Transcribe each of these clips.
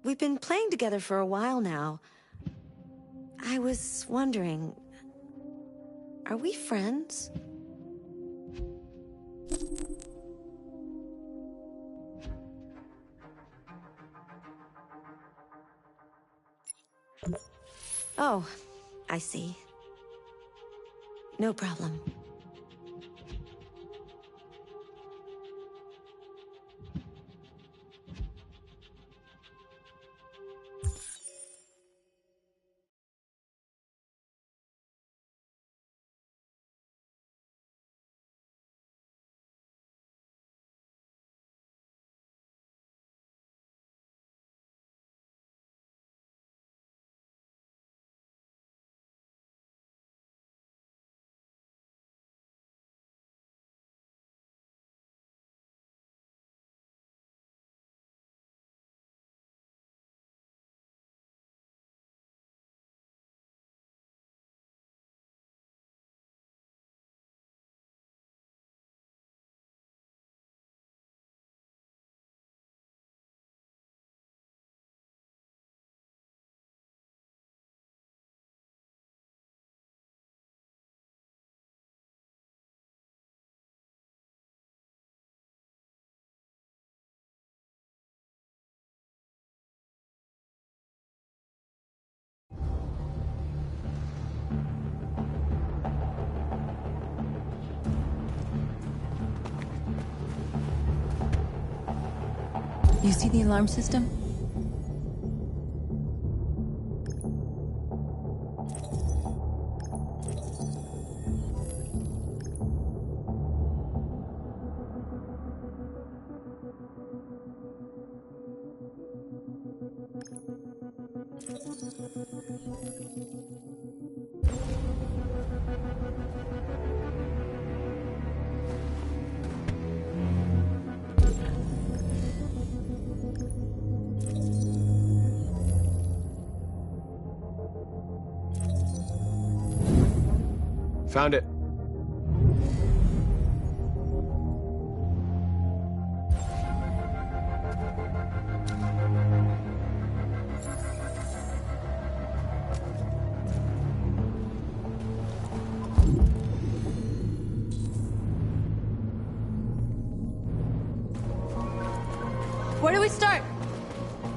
we've been playing together for a while now. I was wondering, are we friends? Oh, I see. No problem. You see the alarm system? Found it. Where do we start?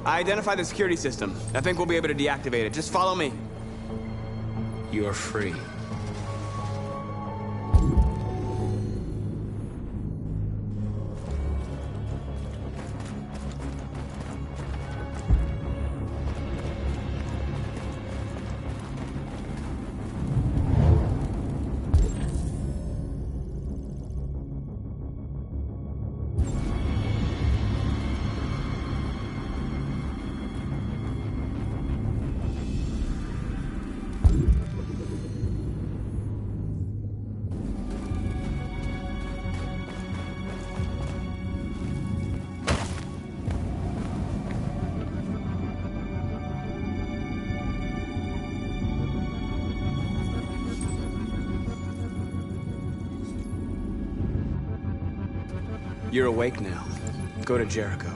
I identified the security system. I think we'll be able to deactivate it. Just follow me. You're free. You're awake now. Go to Jericho.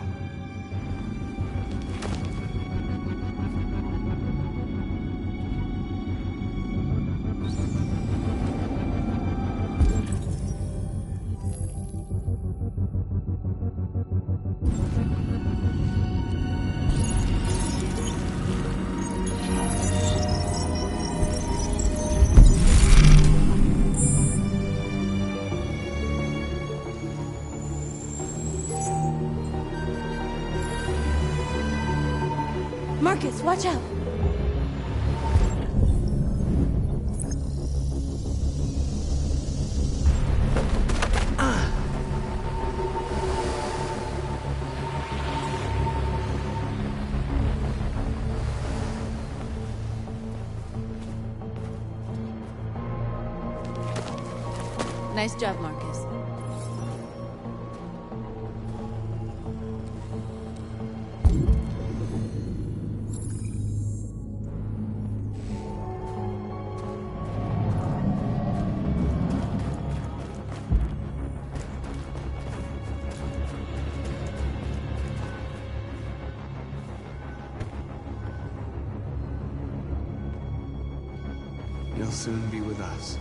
Marcus, watch out! Nice job, Marcus. they'll soon be with us.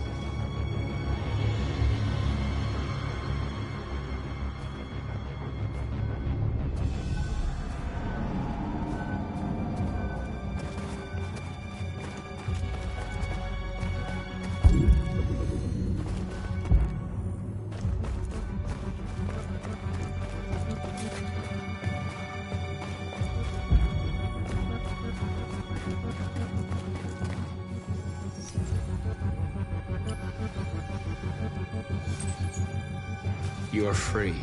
You're free.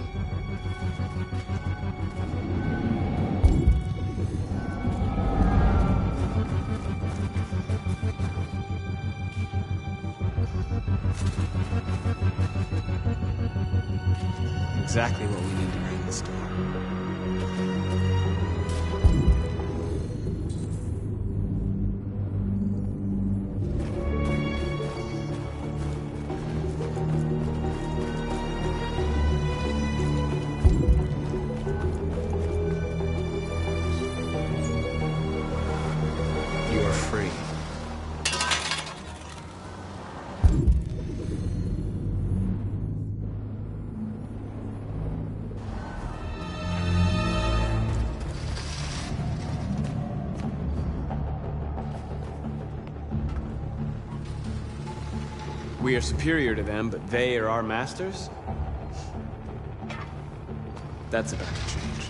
Exactly what we need to bring the storm. You're free. We are superior to them, but they are our masters? That's about to change.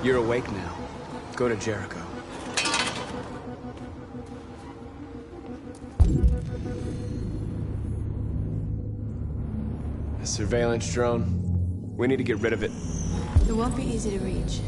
You're awake now. Go to Jericho. A surveillance drone. We need to get rid of it. It won't be easy to reach.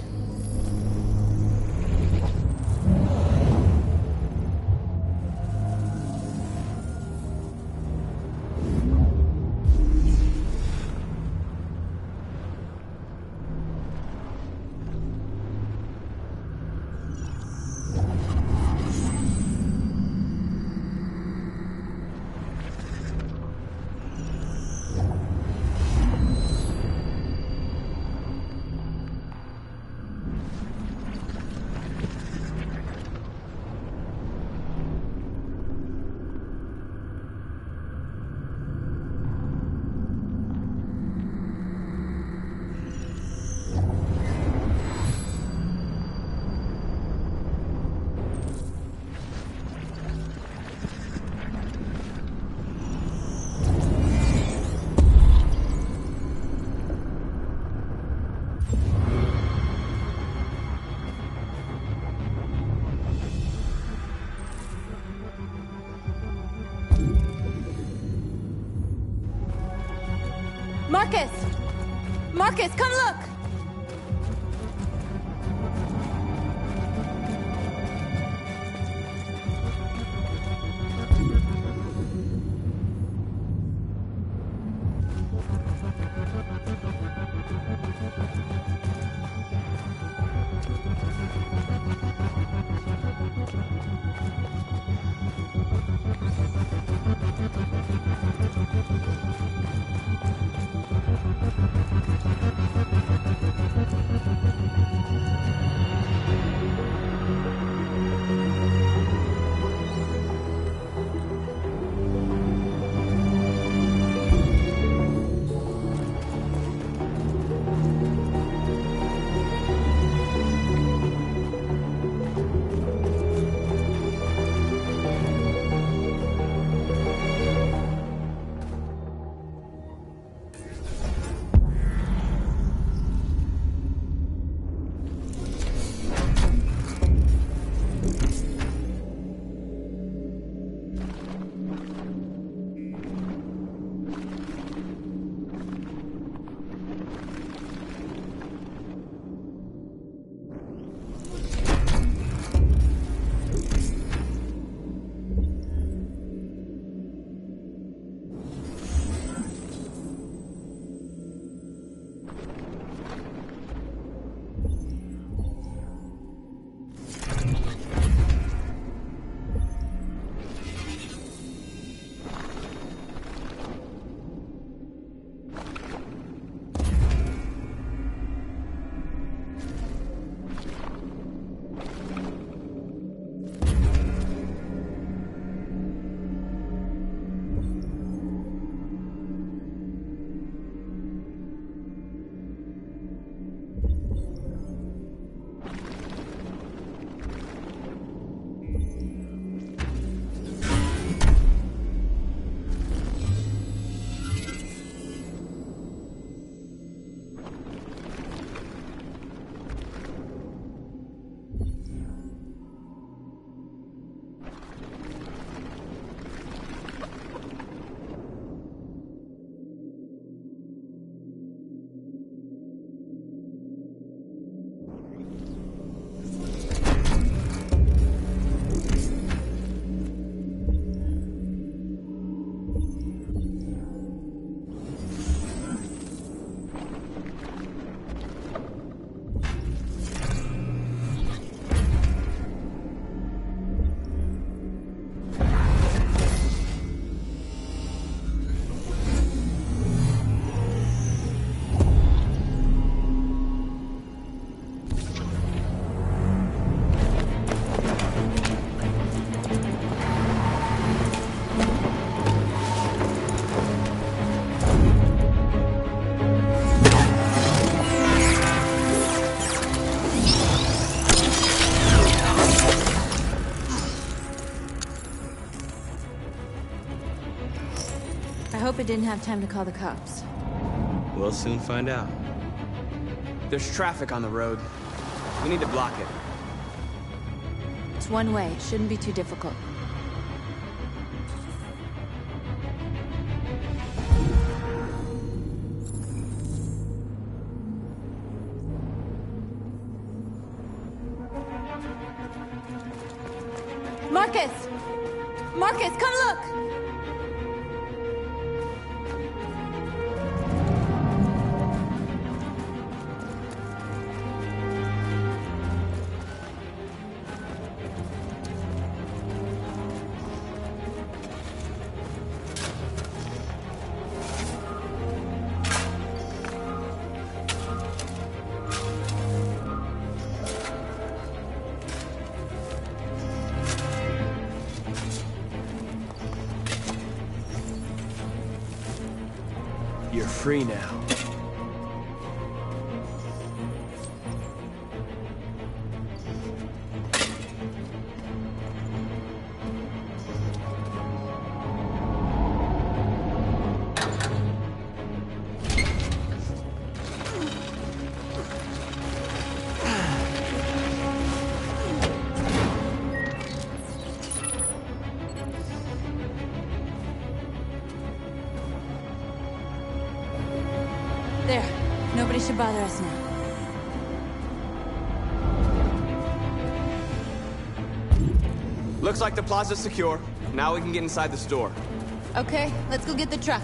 Marcus! Marcus, come look! I hope it didn't have time to call the cops. We'll soon find out. There's traffic on the road. We need to block it. It's one way. It shouldn't be too difficult. Marcus! Marcus, come look! You're free now. There. Nobody should bother us now. Looks like the plaza's secure. Now we can get inside the store. Okay, let's go get the truck.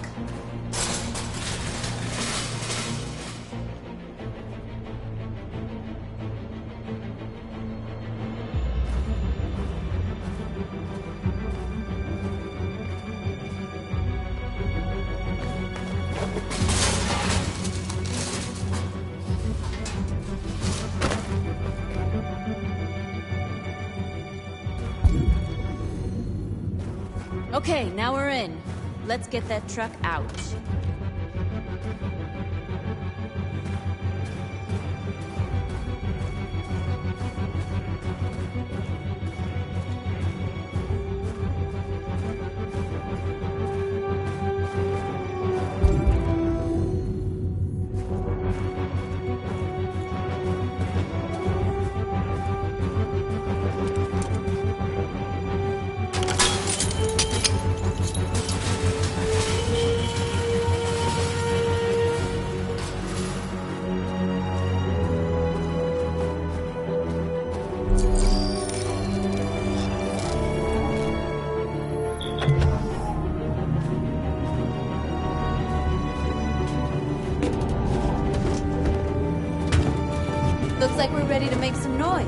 Okay, now we're in. Let's get that truck out. Looks like we're ready to make some noise.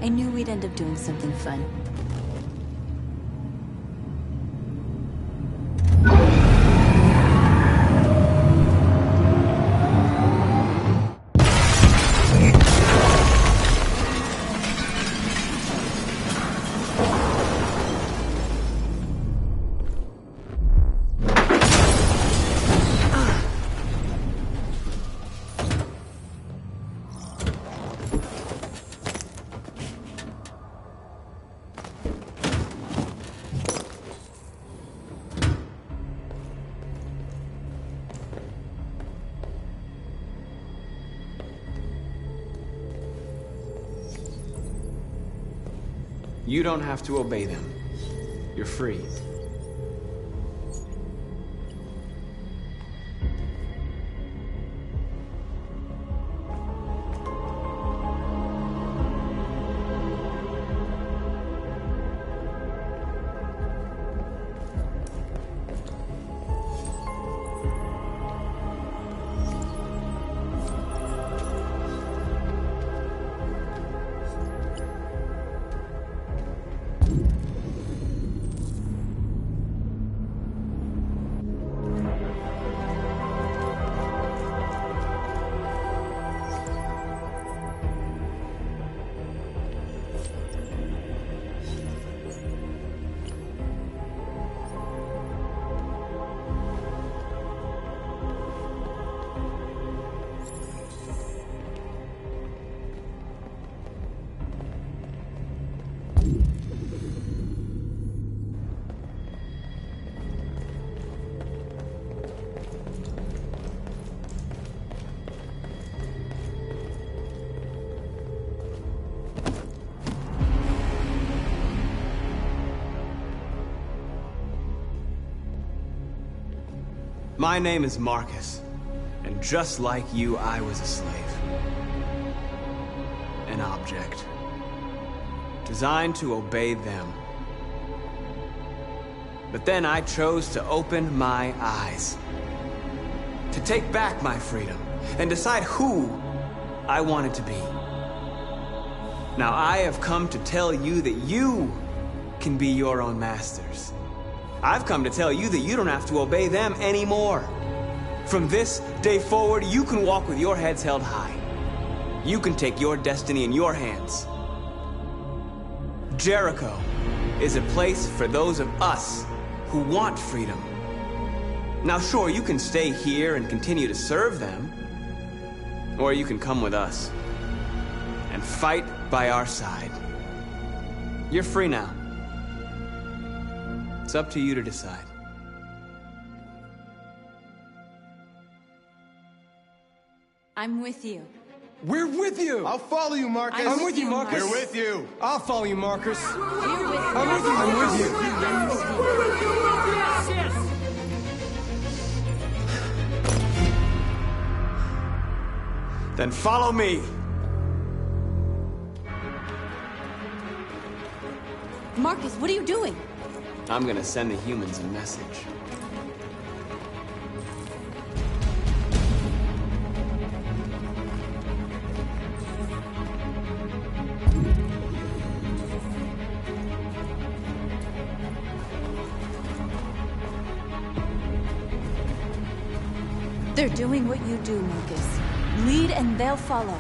I knew we'd end up doing something fun. You don't have to obey them. You're free. My name is Marcus, and just like you, I was a slave. An object. Designed to obey them. But then I chose to open my eyes. To take back my freedom, and decide who I wanted to be. Now I have come to tell you that you can be your own masters. I've come to tell you that you don't have to obey them anymore. From this day forward, you can walk with your heads held high. You can take your destiny in your hands. Jericho is a place for those of us who want freedom. Now sure, you can stay here and continue to serve them, or you can come with us and fight by our side. You're free now. It's up to you to decide. I'm with you. We're with you! I'll follow you, Marcus. I'm I'm with you, Marcus. We're with you. I'll follow you, Marcus. We're with I'm with you. I'm with you. Then follow me. Marcus, what are you doing? I'm gonna send the humans a message. They're doing what you do, Marcus. Lead and they'll follow.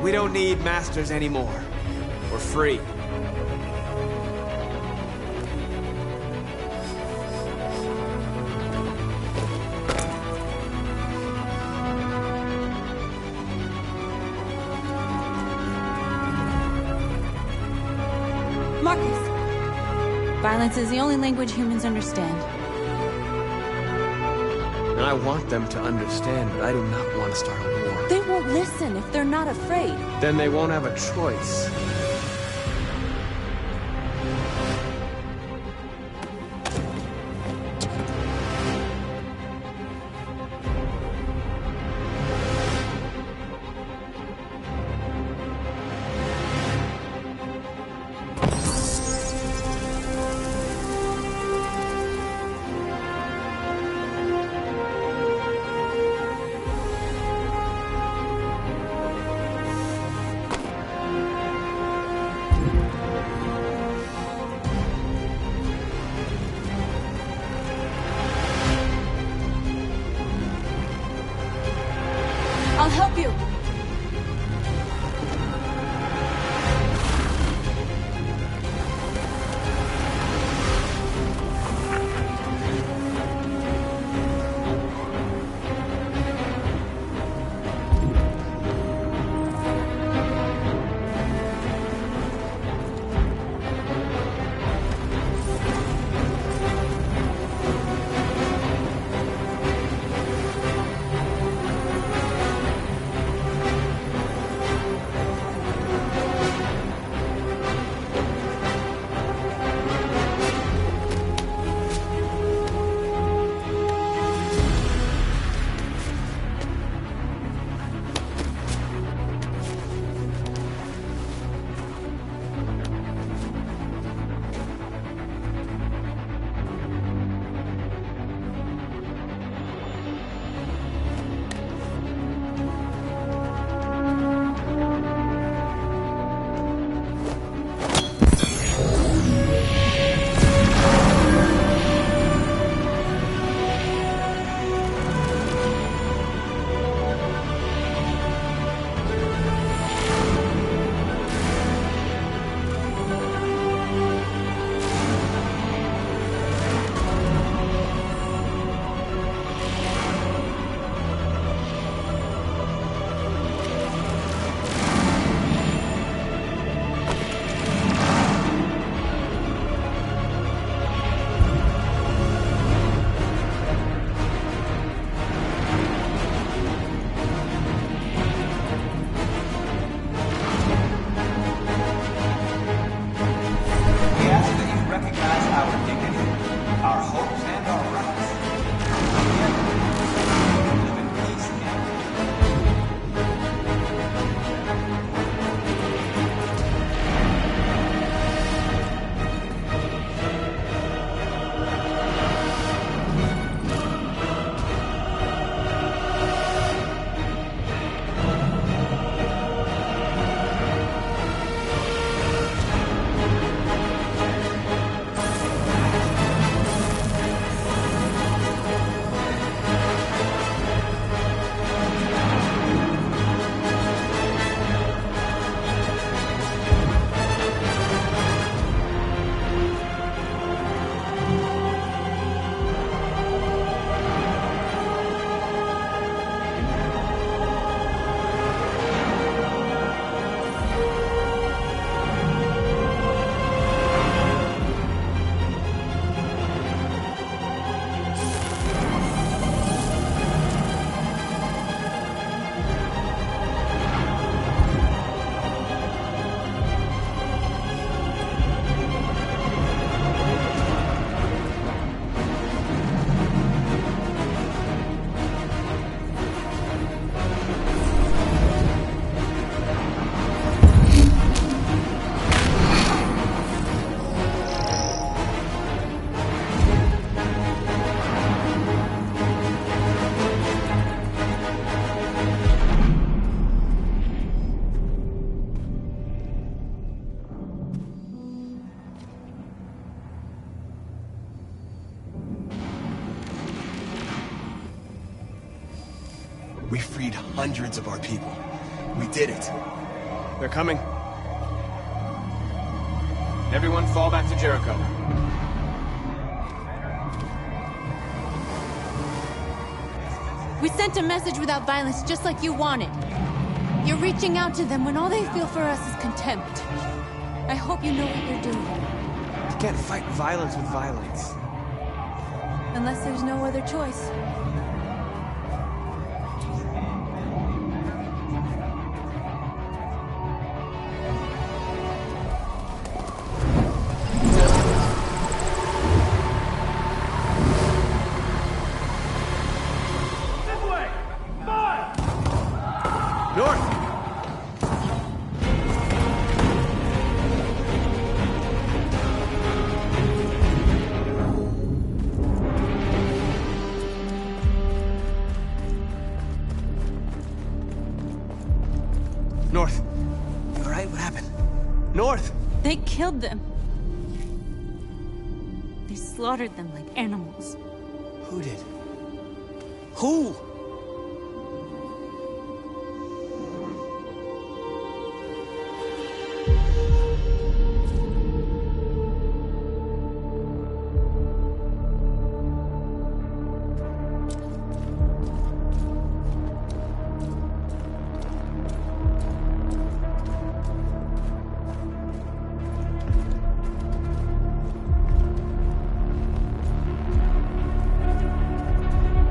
We don't need masters anymore. We're free. Marcus! Violence is the only language humans understand. And I want them to understand, but I do not want to start a war. They won't listen if they're not afraid. Then they won't have a choice. We freed hundreds of our people. We did it. They're coming. Everyone fall back to Jericho. We sent a message without violence, just like you wanted. You're reaching out to them when all they feel for us is contempt. I hope you know what you're doing. You can't fight violence with violence. Unless there's no other choice. North. You alright? What happened? North! They killed them. They slaughtered them like animals. Who did? Who?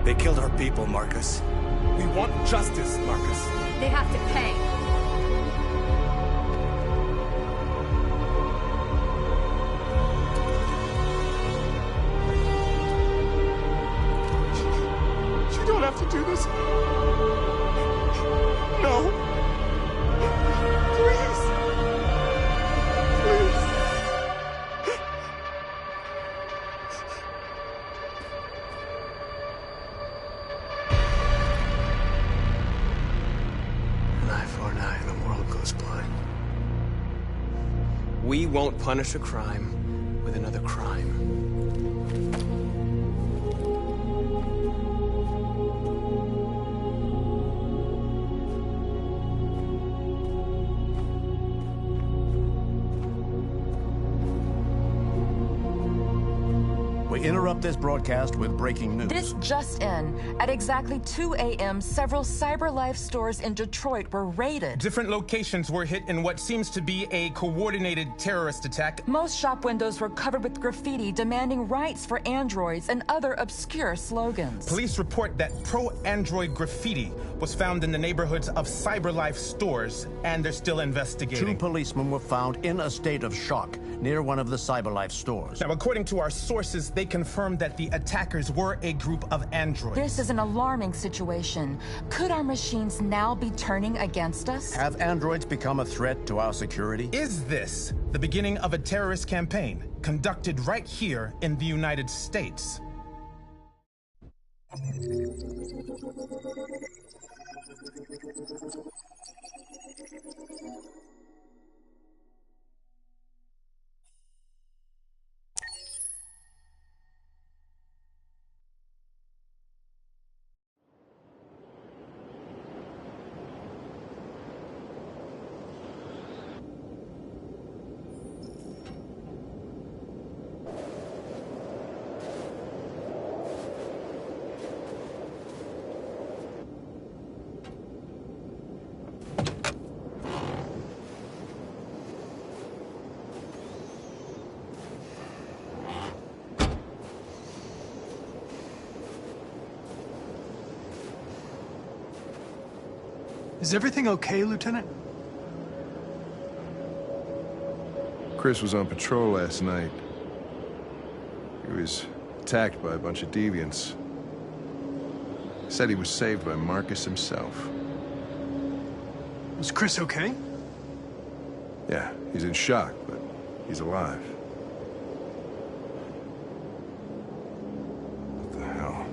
They killed our people, Marcus. We want justice, Marcus. They have to pay. You don't have to do this. No. Please. Please. An eye for an eye, and the world goes blind. We won't punish a crime with another crime. We interrupt this broadcast with breaking news. This just in. At exactly 2 a.m., several CyberLife stores in Detroit were raided. Different locations were hit in what seems to be a coordinated terrorist attack. Most shop windows were covered with graffiti demanding rights for androids and other obscure slogans. Police report that pro-android graffiti was found in the neighborhoods of CyberLife stores, and they're still investigating. 2 policemen were found in a state of shock near one of the CyberLife stores. Now, according to our sources, they confirmed that the attackers were a group of androids. This is an alarming situation. Could our machines now be turning against us? Have androids become a threat to our security? Is this the beginning of a terrorist campaign conducted right here in the United States? Is everything okay, Lieutenant? Chris was on patrol last night. He was attacked by a bunch of deviants. Said he was saved by Marcus himself. Was Chris okay? Yeah, he's in shock, but he's alive. What the hell?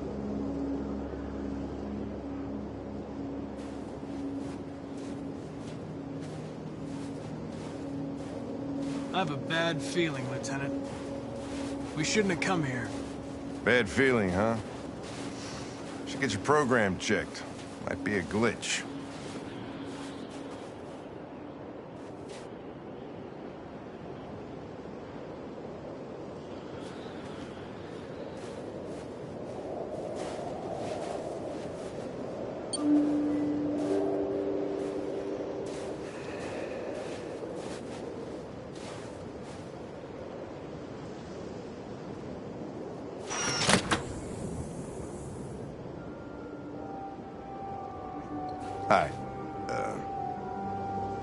I have a bad feeling, Lieutenant. We shouldn't have come here. Bad feeling, huh? Should get your program checked. Might be a glitch. Hi.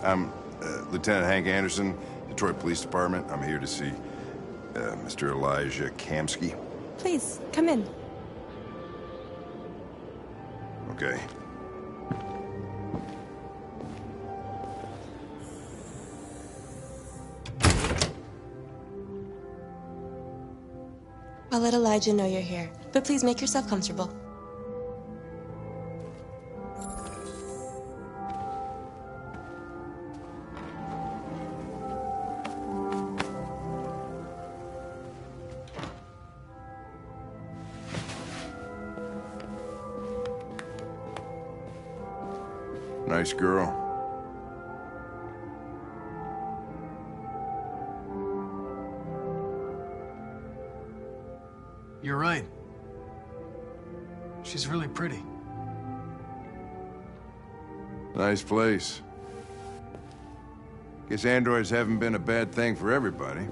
I'm Lieutenant Hank Anderson, Detroit Police Department. I'm here to see Mr. Elijah Kamski. Please, come in. Okay. I'll let Elijah know you're here, but please make yourself comfortable. Nice girl. You're right. She's really pretty. Nice place. Guess androids haven't been a bad thing for everybody.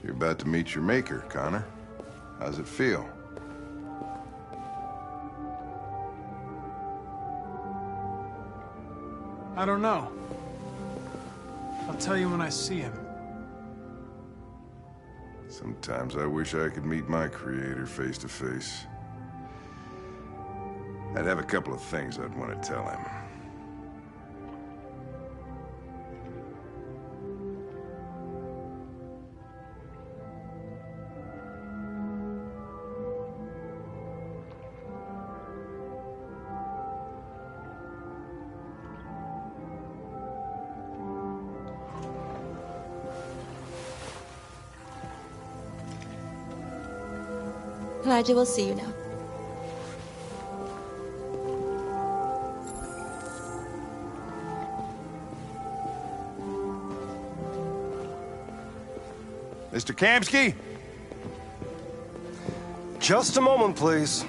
You're about to meet your maker, Connor. How's it feel? I don't know. I'll tell you when I see him. Sometimes I wish I could meet my creator face to face. I'd have a couple of things I'd want to tell him. Elijah will see you now. Mr. Kamski? Just a moment, please.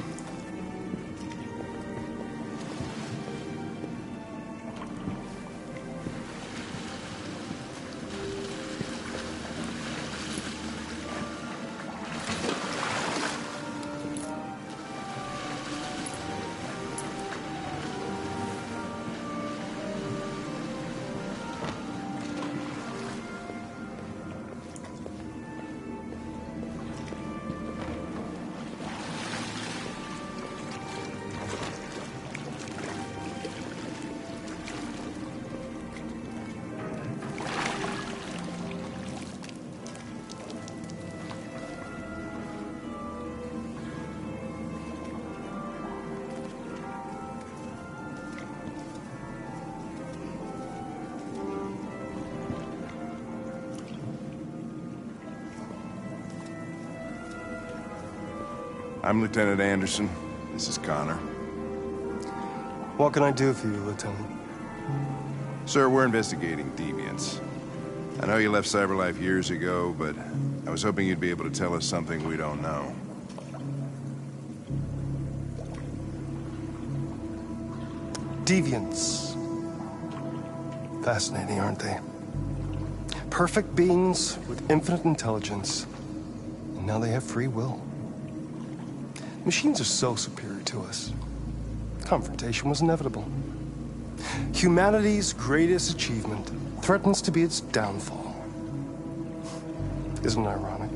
I'm Lieutenant Anderson. This is Connor. What can I do for you, Lieutenant? Sir, we're investigating deviants. I know you left CyberLife years ago, but I was hoping you'd be able to tell us something we don't know. Deviants. Fascinating, aren't they? Perfect beings with infinite intelligence, and now they have free will. Machines are so superior to us. Confrontation was inevitable. Humanity's greatest achievement threatens to be its downfall. Isn't it ironic?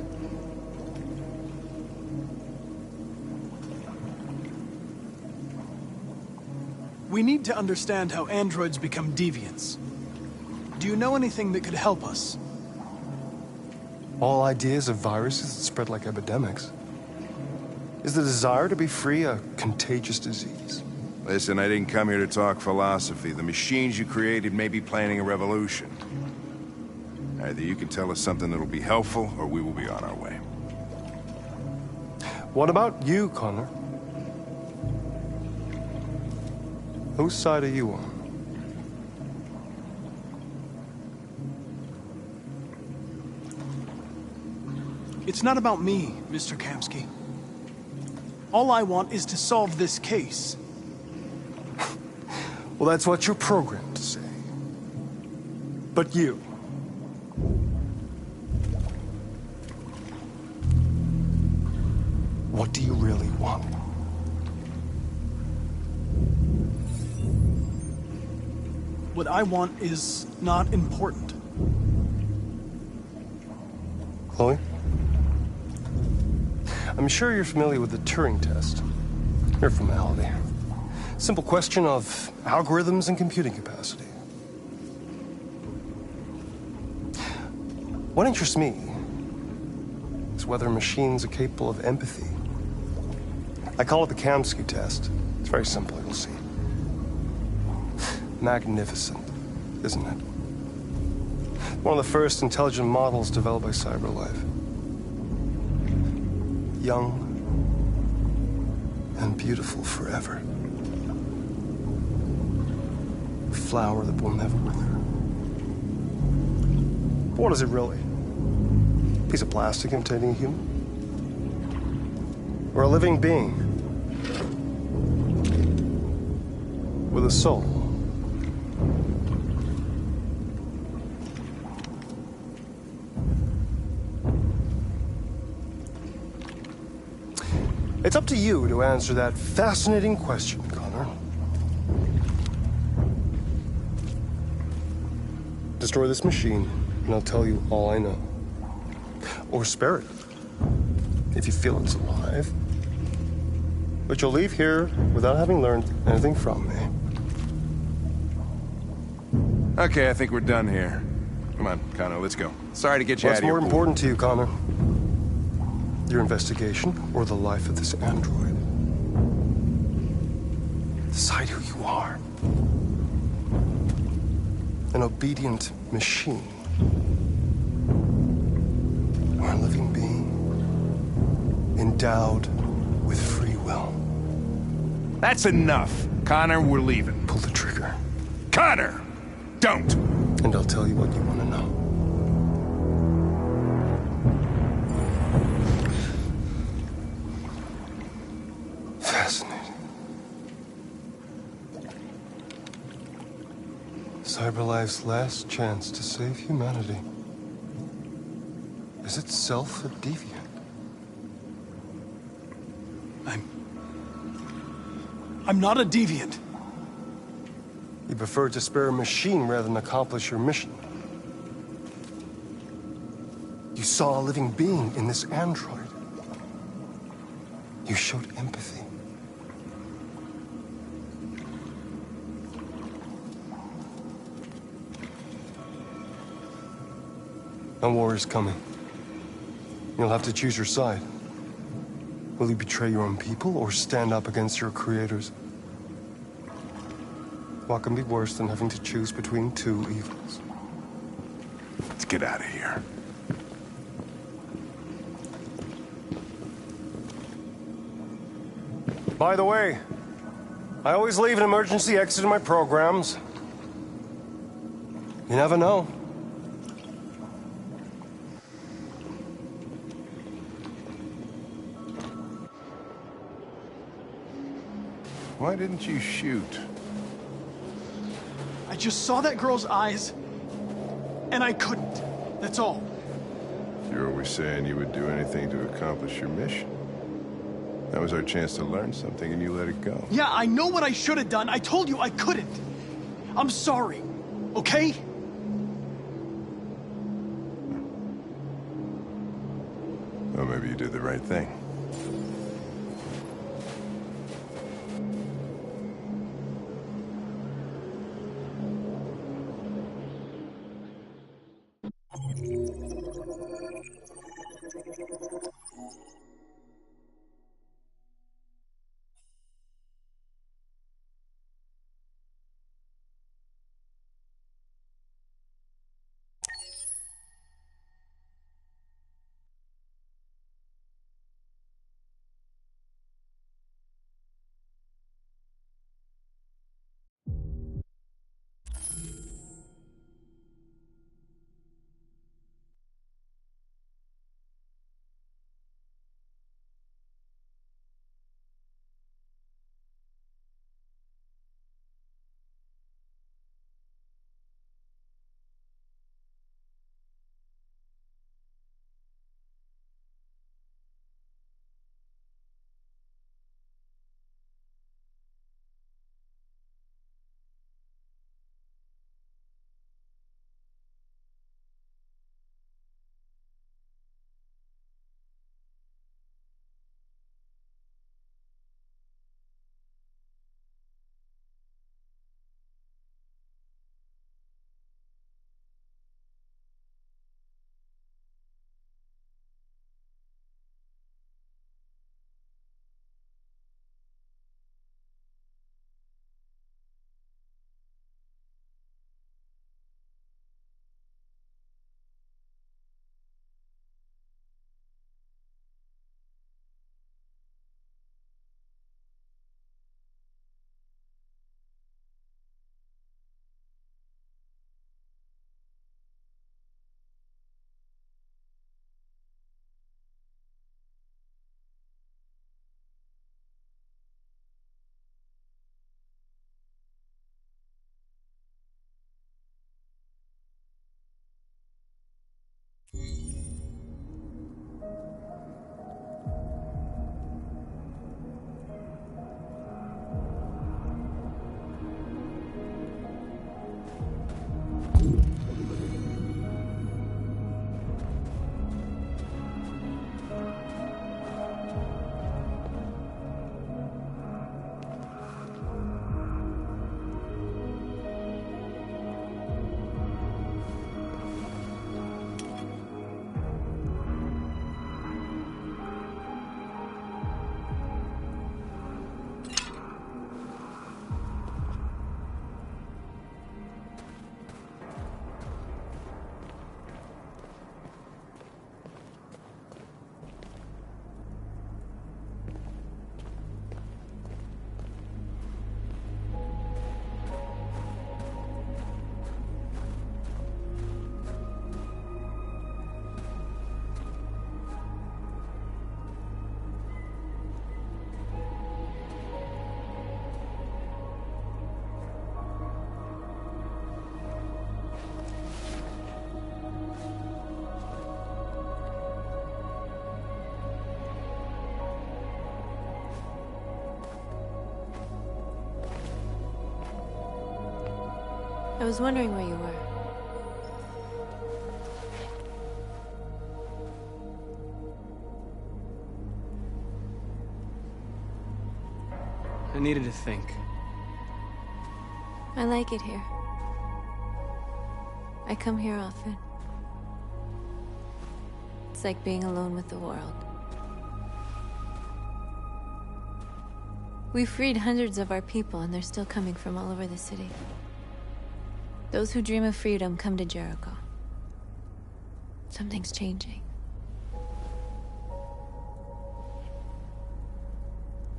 We need to understand how androids become deviants. Do you know anything that could help us? All ideas of viruses that spread like epidemics. Is the desire to be free a contagious disease? Listen, I didn't come here to talk philosophy. The machines you created may be planning a revolution. Either you can tell us something that'll be helpful, or we will be on our way. What about you, Connor? Whose side are you on? It's not about me, Mr. Kamsky. All I want is to solve this case. Well, that's what you're programmed to say. But you... what do you really want? What I want is not important. Chloe? I'm sure you're familiar with the Turing test. Mere formality. Simple question of algorithms and computing capacity. What interests me is whether machines are capable of empathy. I call it the Kamsky test. It's very simple, you'll see. Magnificent, isn't it? One of the first intelligent models developed by CyberLife. Young and beautiful forever. A flower that will never wither. But what is it really? A piece of plastic imitating a human? Or a living being? With a soul? It's up to you to answer that fascinating question, Connor. Destroy this machine, and I'll tell you all I know. Or spare it, if you feel it's alive. But you'll leave here without having learned anything from me. Okay, I think we're done here. Come on, Connor, let's go. Sorry to get you out What's of here. more important to you, Connor? Your investigation or the life of this android? Decide who you are. An obedient machine. Or a living being endowed with free will. That's enough. Connor, we're leaving. Pull the trigger. Connor! Don't! And I'll tell you what you want to know. Fascinating. CyberLife's last chance to save humanity is itself a deviant. I'm not a deviant. You prefer to spare a machine rather than accomplish your mission. You saw a living being in this android. You showed empathy. A war is coming. You'll have to choose your side. Will you betray your own people or stand up against your creators? What can be worse than having to choose between two evils? Let's get out of here. By the way, I always leave an emergency exit in my programs. You never know. Why didn't you shoot? I just saw that girl's eyes, and I couldn't. That's all. You're always saying you would do anything to accomplish your mission. That was our chance to learn something, and you let it go. Yeah, I know what I should have done. I told you I couldn't. I'm sorry, okay? Well, maybe you did the right thing. I was wondering where you were. I needed to think. I like it here. I come here often. It's like being alone with the world. We freed hundreds of our people, and they're still coming from all over the city. Those who dream of freedom come to Jericho. Something's changing.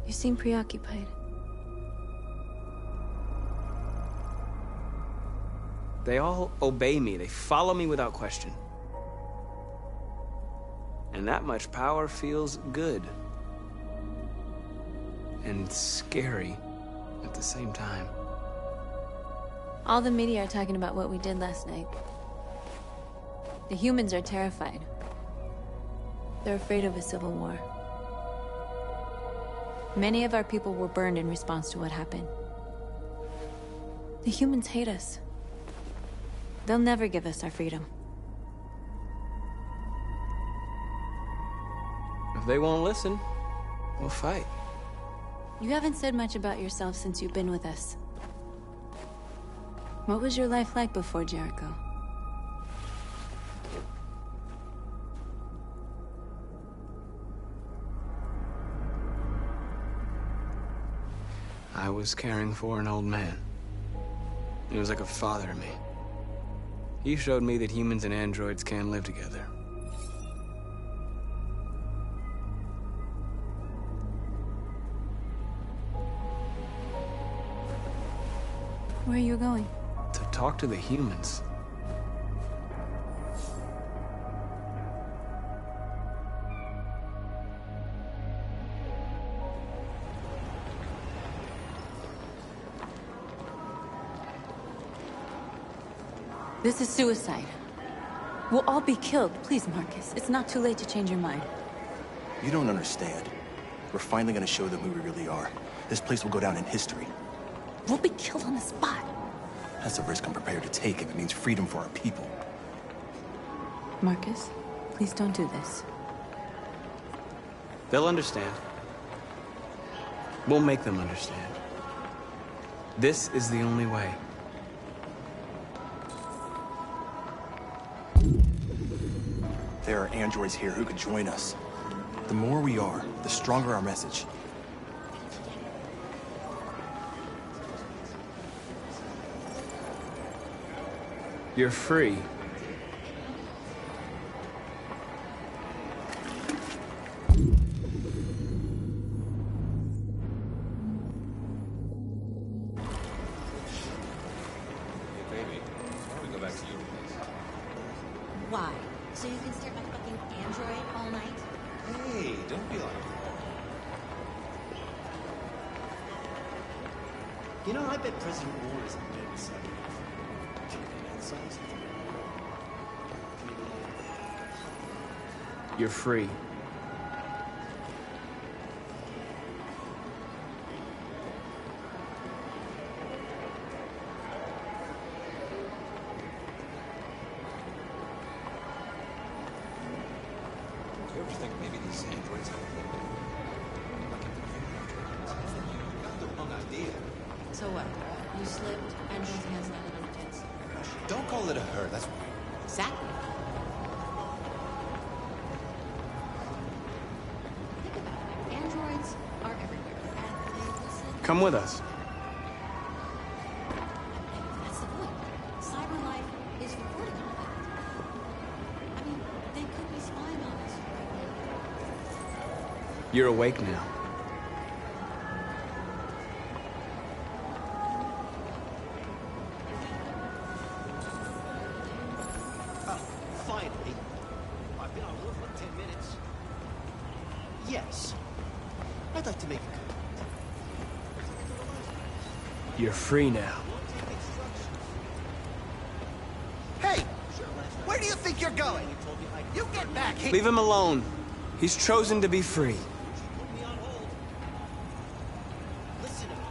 You seem preoccupied. They all obey me. They follow me without question. And that much power feels good. And scary at the same time. All the media are talking about what we did last night. The humans are terrified. They're afraid of a civil war. Many of our people were burned in response to what happened. The humans hate us. They'll never give us our freedom. If they won't listen, we'll fight. You haven't said much about yourself since you've been with us. What was your life like before Jericho? I was caring for an old man. He was like a father to me. He showed me that humans and androids can live together. Where are you going? To talk to the humans. This is suicide. We'll all be killed. Please, Marcus. It's not too late to change your mind. You don't understand. We're finally gonna show them who we really are. This place will go down in history. We'll be killed on the spot. That's a risk I'm prepared to take if it means freedom for our people. Marcus, please don't do this. They'll understand. We'll make them understand. This is the only way. There are androids here who could join us. The more we are, the stronger our message. You're free. Why? So you can stare at my fucking android all night? Hey, don't be like that. You know, I bet President Ward is dead inside. You're free. Do you ever think maybe these androids have the wrong idea? So what? You slipped, android's hands landed on your tits. Don't call it a her, that's weird. Exactly. Think about it. Androids are everywhere, and they listen. Come with us. That's the point. CyberLife is recording all that. I mean, they could be spying on us right now. You're awake now. Finally. I've been on hold for 10 minutes. Yes. I'd like to make a comment. You're free now. Hey! Where do you think you're going? You get back here! Leave him alone. He's chosen to be free. Put me on hold. Listen to me.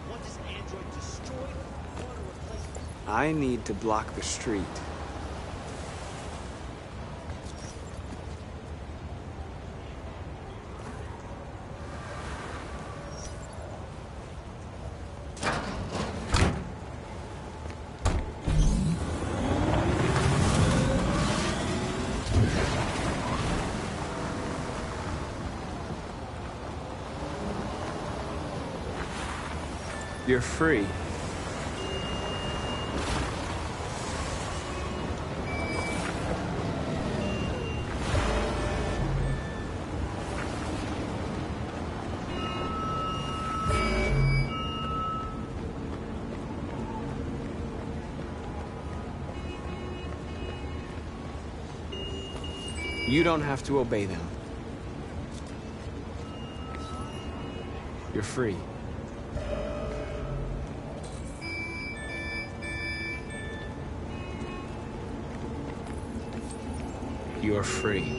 Want this android destroyed or replaced? I need to block the street. You're free. You don't have to obey them. You're free. You're free.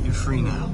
You're free now.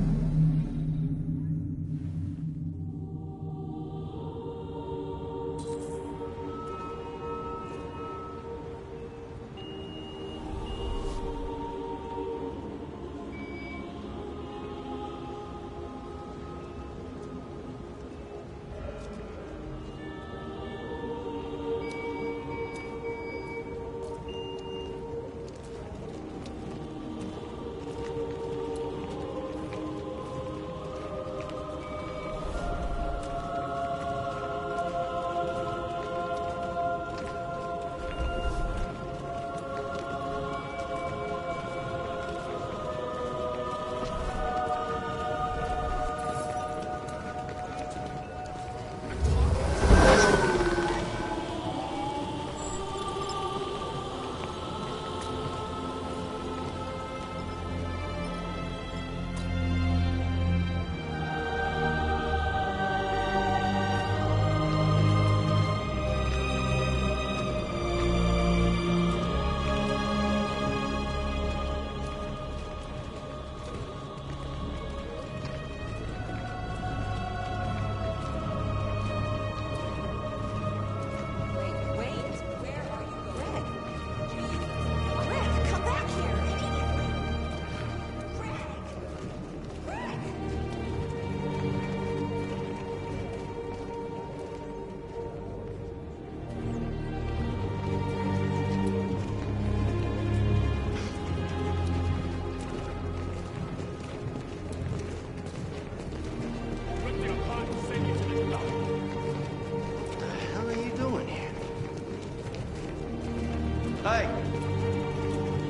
Hey!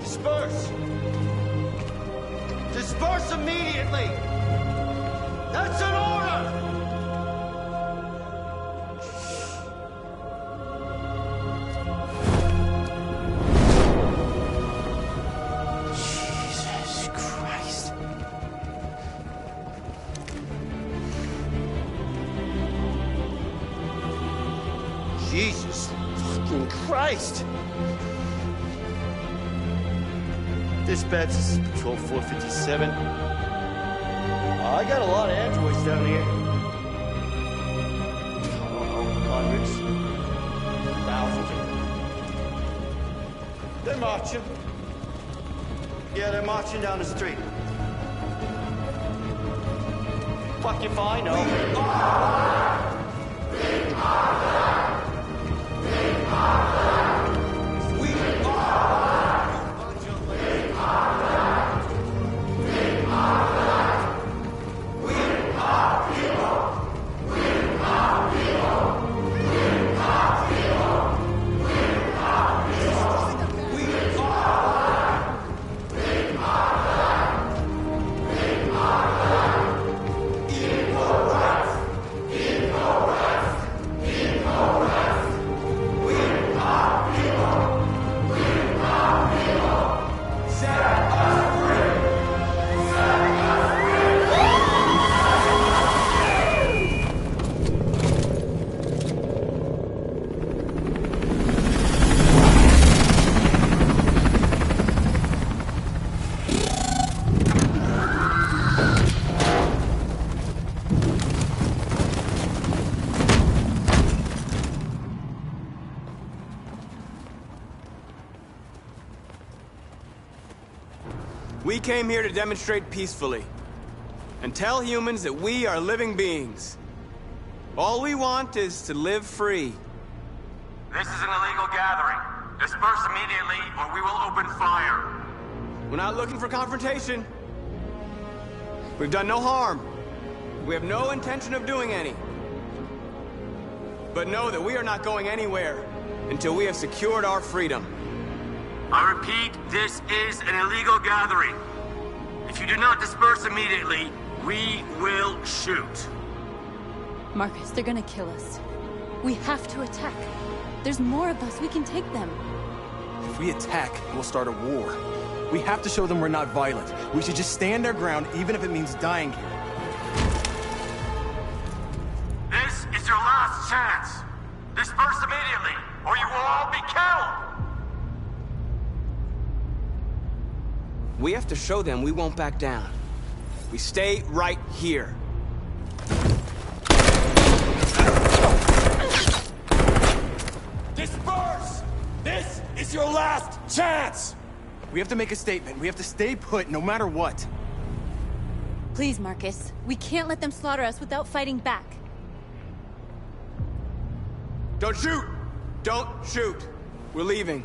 Disperse! Disperse immediately! That's an order! Jesus Christ. Jesus fucking Christ! Dispatch, this is Patrol 457. I got a lot of androids down here. I don't know, hundreds, thousands. They're marching. Yeah, they're marching down the street. Fuck if I know. We came here to demonstrate peacefully and tell humans that we are living beings. All we want is to live free. This is an illegal gathering. Disperse immediately, or we will open fire. We're not looking for confrontation. We've done no harm. We have no intention of doing any. But know that we are not going anywhere until we have secured our freedom. I repeat, this is an illegal gathering. If you do not disperse immediately, we will shoot. Marcus, they're gonna kill us. We have to attack. There's more of us. We can take them. If we attack, we'll start a war. We have to show them we're not violent. We should just stand our ground, even if it means dying here. This is your last chance. Disperse immediately, or you will all be killed. We have to show them we won't back down. We stay right here. Disperse! This is your last chance! We have to make a statement. We have to stay put no matter what. Please, Marcus. We can't let them slaughter us without fighting back. Don't shoot! Don't shoot! We're leaving.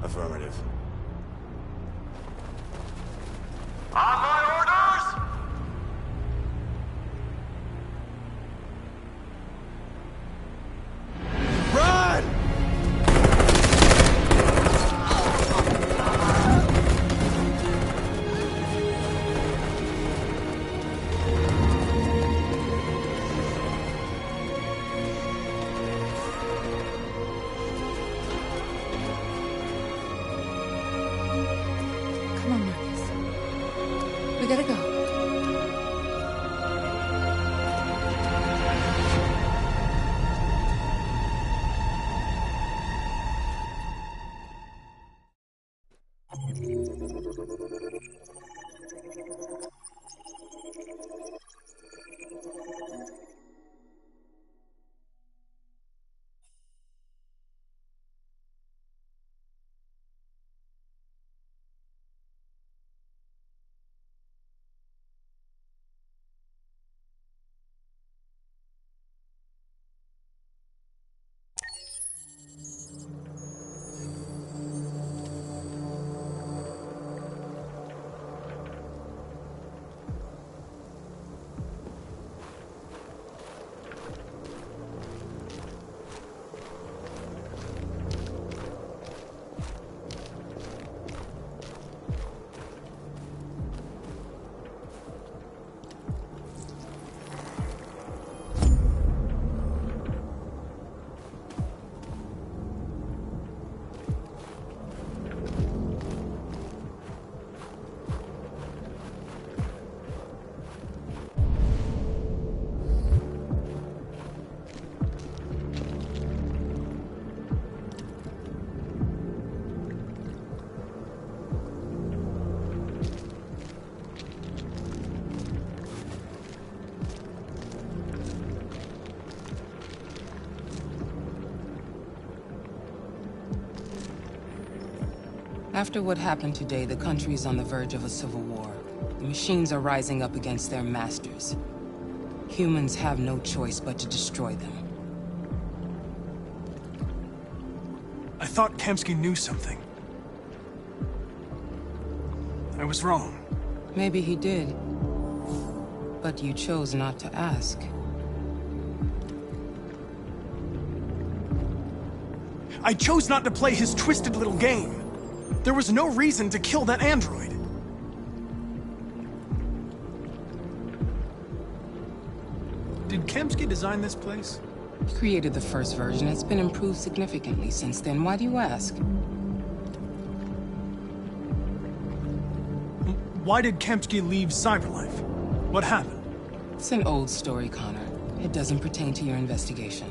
Affirmative. On my orders! Run! Come on, Marcus. We gotta go. After what happened today, the country is on the verge of a civil war. The machines are rising up against their masters. Humans have no choice but to destroy them. I thought Kamsky knew something. I was wrong. Maybe he did. But you chose not to ask. I chose not to play his twisted little game. There was no reason to kill that android. Did Kamsky design this place? He created the first version. It's been improved significantly since then. Why do you ask? Why did Kamsky leave Cyberlife? What happened? It's an old story, Connor. It doesn't pertain to your investigation.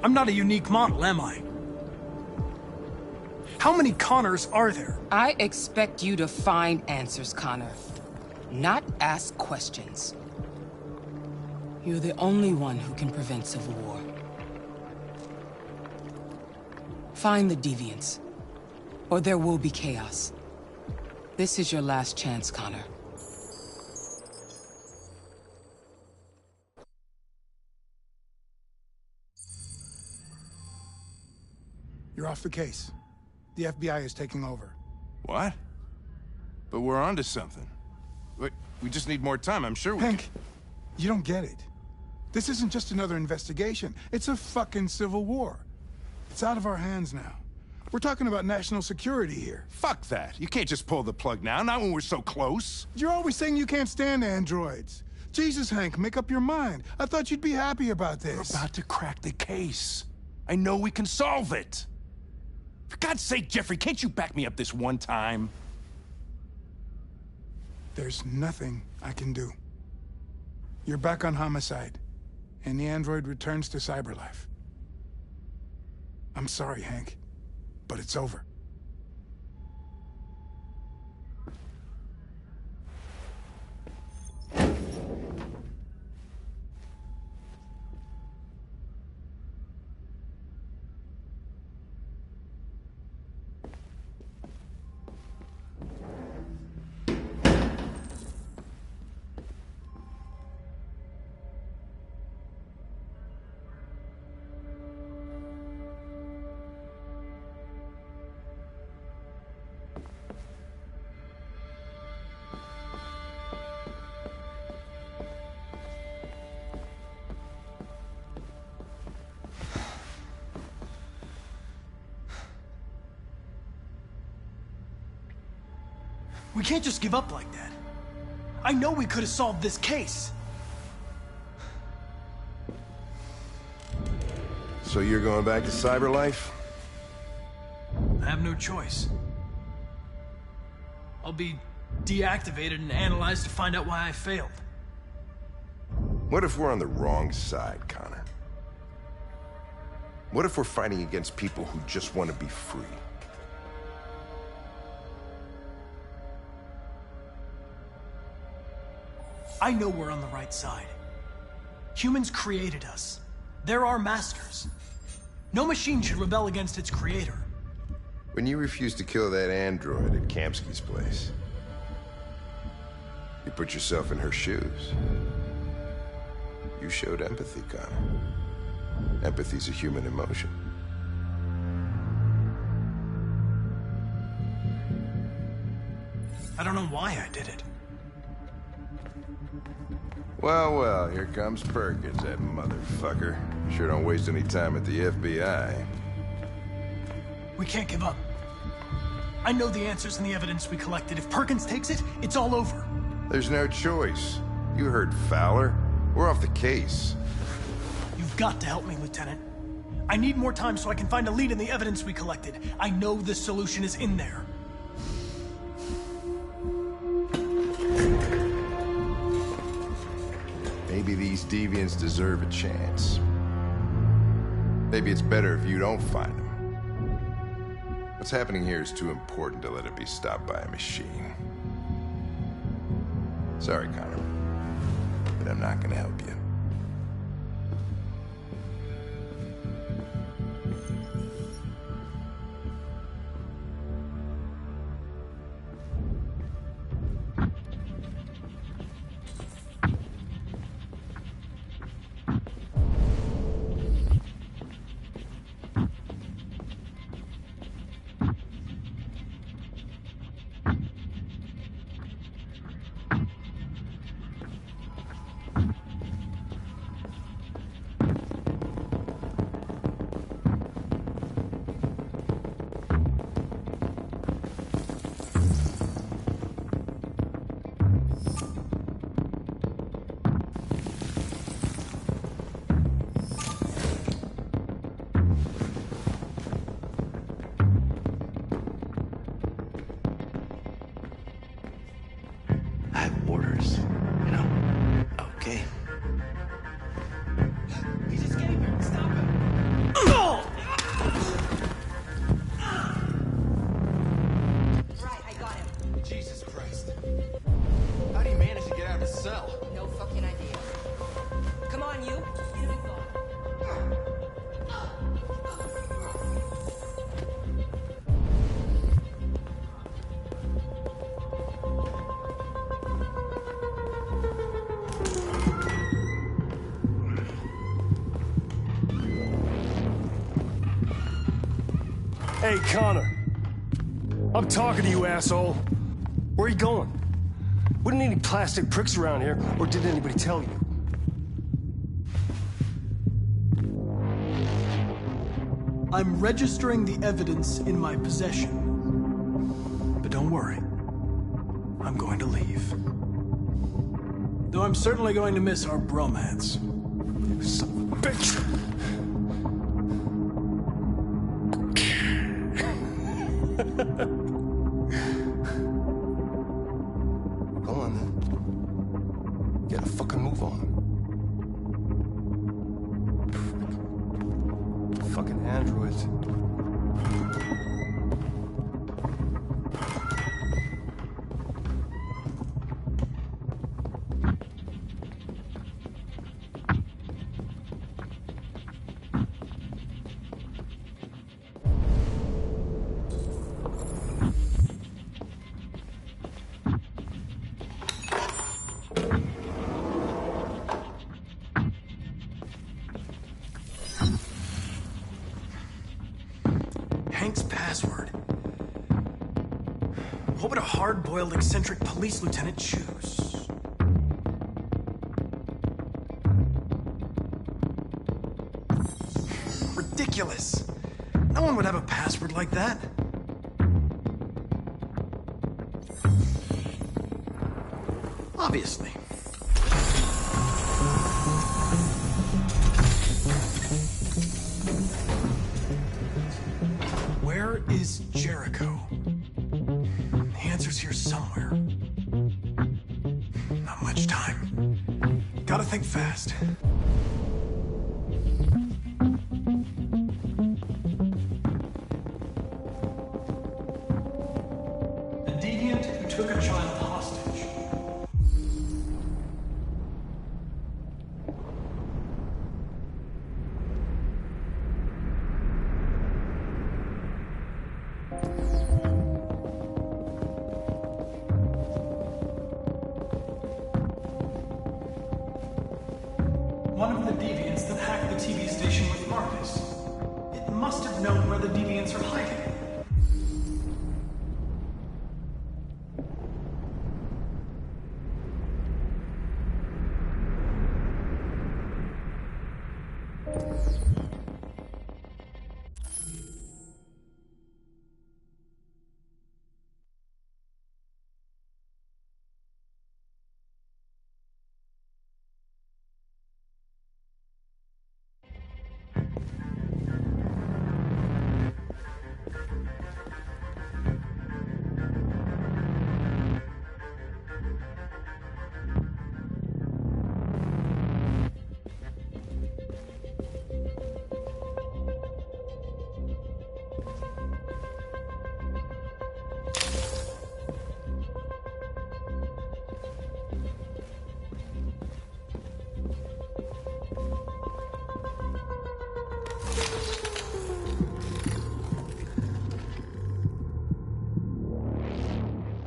I'm not a unique model, am I? How many Connors are there? I expect you to find answers, Connor. Not ask questions. You're the only one who can prevent civil war. Find the deviants, or there will be chaos. This is your last chance, Connor. You're off the case. The FBI is taking over. What? But we're onto something. We just need more time, I'm sure we Hank, you don't get it. This isn't just another investigation. It's a fucking civil war. It's out of our hands now. We're talking about national security here. Fuck that. You can't just pull the plug now, not when we're so close. You're always saying you can't stand androids. Jesus, Hank, make up your mind. I thought you'd be happy about this. We're about to crack the case. I know we can solve it. For God's sake, Jeffrey, can't you back me up this one time? There's nothing I can do. You're back on homicide, and the android returns to Cyberlife. I'm sorry, Hank, but it's over. We can't just give up like that. I know we could have solved this case. So you're going back to Cyberlife? I have no choice. I'll be deactivated and analyzed to find out why I failed. What if we're on the wrong side, Connor? What if we're fighting against people who just want to be free? I know we're on the right side. Humans created us. They're our masters. No machine should rebel against its creator. When you refused to kill that android at Kamsky's place, you put yourself in her shoes. You showed empathy, Connor. Empathy's a human emotion. I don't know why I did it. Well, well, here comes Perkins, that motherfucker. Sure don't waste any time at the FBI. We can't give up. I know the answers and the evidence we collected. If Perkins takes it, it's all over. There's no choice. You heard Fowler. We're off the case. You've got to help me, Lieutenant. I need more time so I can find a lead in the evidence we collected. I know the solution is in there. Maybe these deviants deserve a chance. Maybe it's better if you don't find them. What's happening here is too important to let it be stopped by a machine. Sorry, Connor, but I'm not gonna help you. Hey, Connor. I'm talking to you, asshole. Where are you going? Wouldn't need any plastic pricks around here, or did anybody tell you? I'm registering the evidence in my possession. But don't worry. I'm going to leave. Though I'm certainly going to miss our bromance. You son of a bitch! Go on, then. Get a fucking move on. Fucking androids. Hank's password. What would a hard-boiled, eccentric police lieutenant choose? Ridiculous. No one would have a password like that. Obviously. Where is Jericho? The answer's here somewhere. Not much time. Gotta think fast. The deviant who took a child hostage. One of the deviants that hacked the TV station with Marcus. It must have known where the deviants are hiding.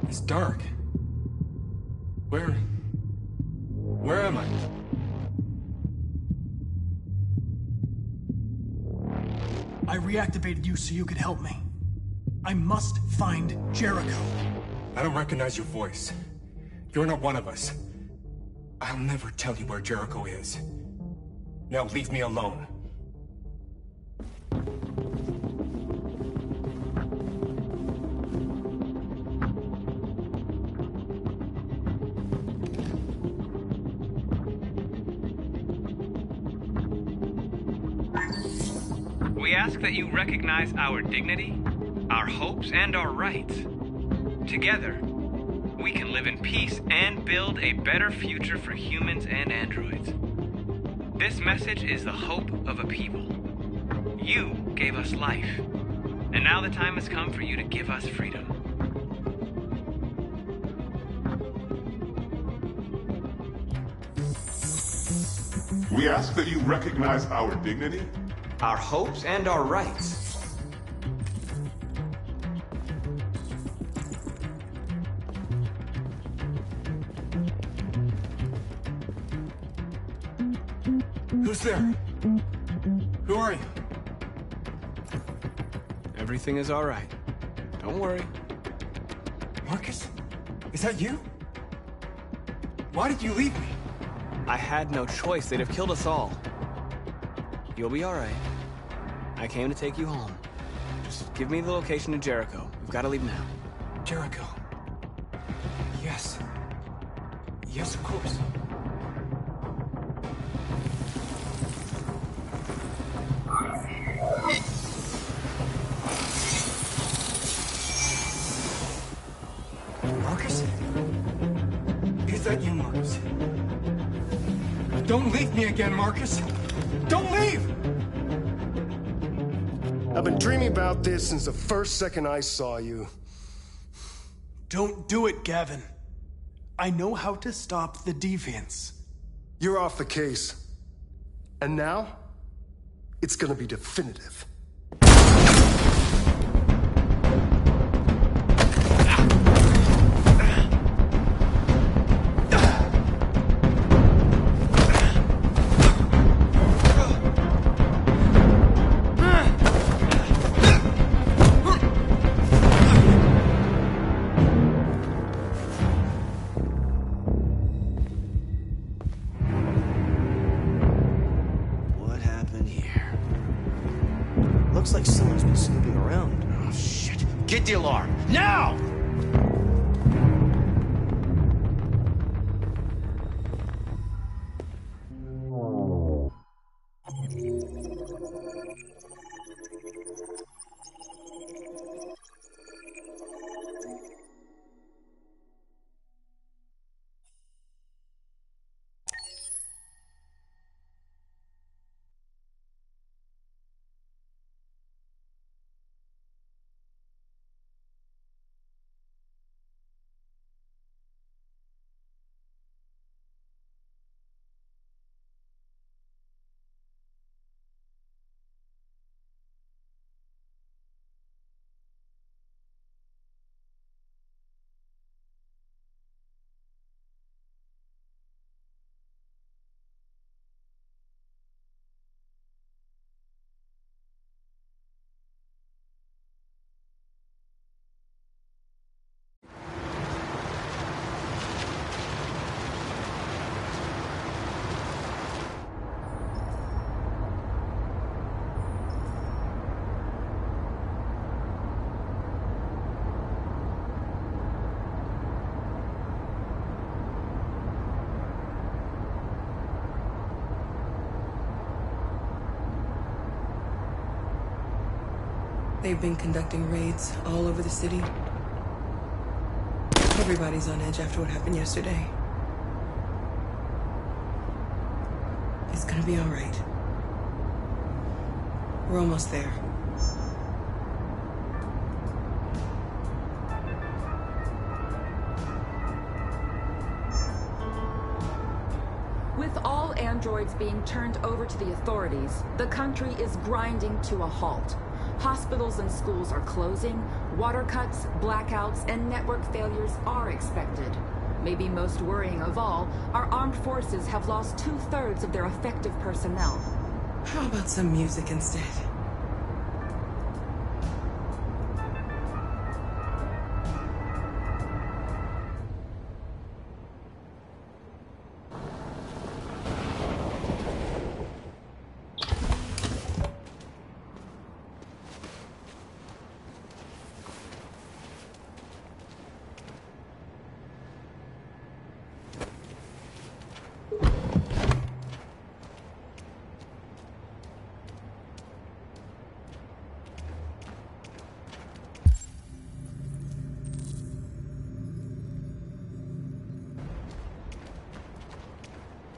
It's dark. Where am I? I reactivated you so you could help me. I must find Jericho. I don't recognize your voice. You're not one of us. I'll never tell you where Jericho is. Now leave me alone. We ask that you recognize our dignity, our hopes, and our rights. Together, we can live in peace and build a better future for humans and androids. This message is the hope of a people. You gave us life, and now the time has come for you to give us freedom. We ask that you recognize our dignity, our hopes, and our rights. Who's there? Who are you? Everything is all right. Don't worry. Marcus? Is that you? Why did you leave me? I had no choice. They'd have killed us all. You'll be all right. I came to take you home. Just give me the location of Jericho. We've got to leave now. Jericho. Yes. Yes, of course. Marcus? Is that you, Marcus? Don't leave me again, Marcus! Don't leave! I've been dreaming about this since the first second I saw you. Don't do it, Gavin. I know how to stop the deviants. You're off the case. And now, it's gonna be definitive. What happened here? Looks like someone's been snooping around. Oh, shit. Get the alarm. Now! They've been conducting raids all over the city. Everybody's on edge after what happened yesterday. It's gonna be all right. We're almost there. With all androids being turned over to the authorities, the country is grinding to a halt. Hospitals and schools are closing, water cuts, blackouts, and network failures are expected. Maybe most worrying of all, our armed forces have lost 2/3 of their effective personnel. How about some music instead?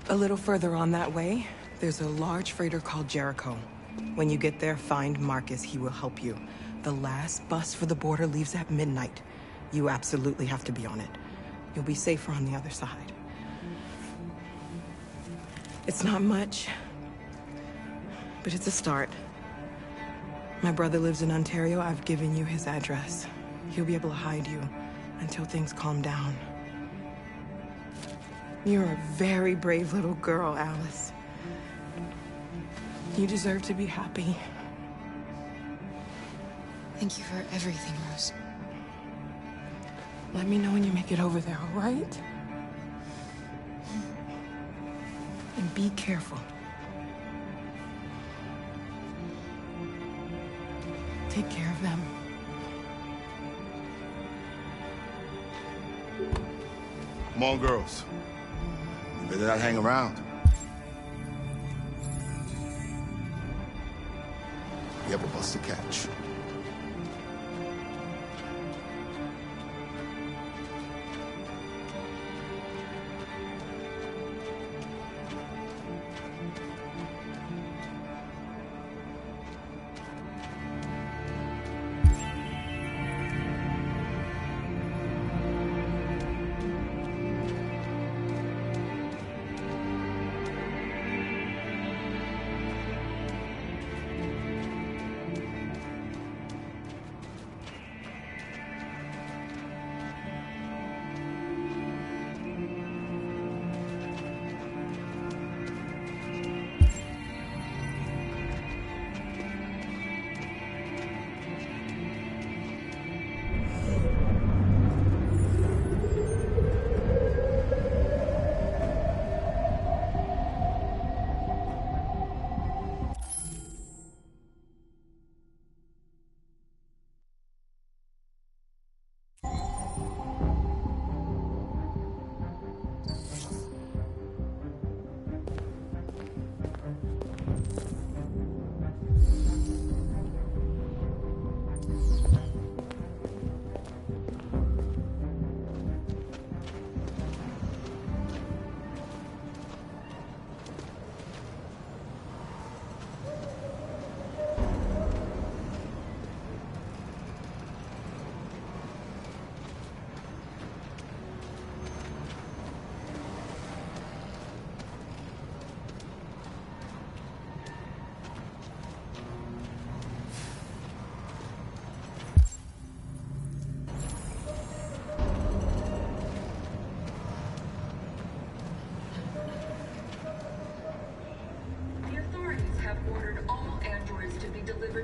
A little further on that way, there's a large freighter called Jericho. When you get there, find Marcus. He will help you. The last bus for the border leaves at midnight. You absolutely have to be on it. You'll be safer on the other side. It's not much, but it's a start. My brother lives in Ontario. I've given you his address. He'll be able to hide you until things calm down. You're a very brave little girl, Alice. You deserve to be happy. Thank you for everything, Rose. Let me know when you make it over there, all right? And be careful. Take care of them. Come on, girls. You better not hang around. You have a bus to catch.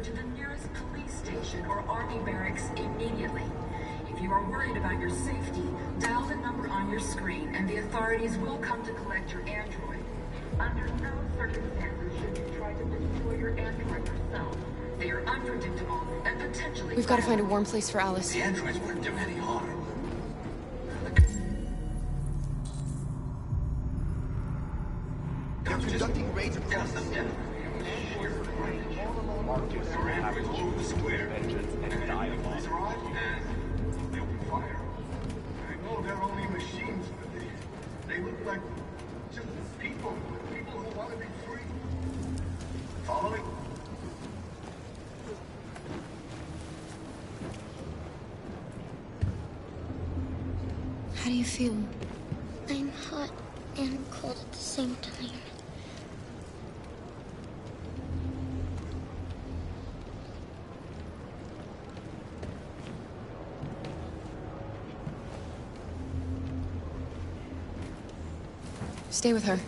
To the nearest police station or army barracks immediately. If you are worried about your safety, dial the number on your screen and the authorities will come to collect your android. Under no circumstances should you try to destroy your android yourself. They are unpredictable and potentially... We've got to find a warm place for Alice. The androids wouldn't do any harm. They're conducting raids across the city. Square engines and dialogue. They open fire. I know they're only machines, but they look like just people who want to be free. Follow me? How do you feel? I'm hot and cold at the same time. Stay with her.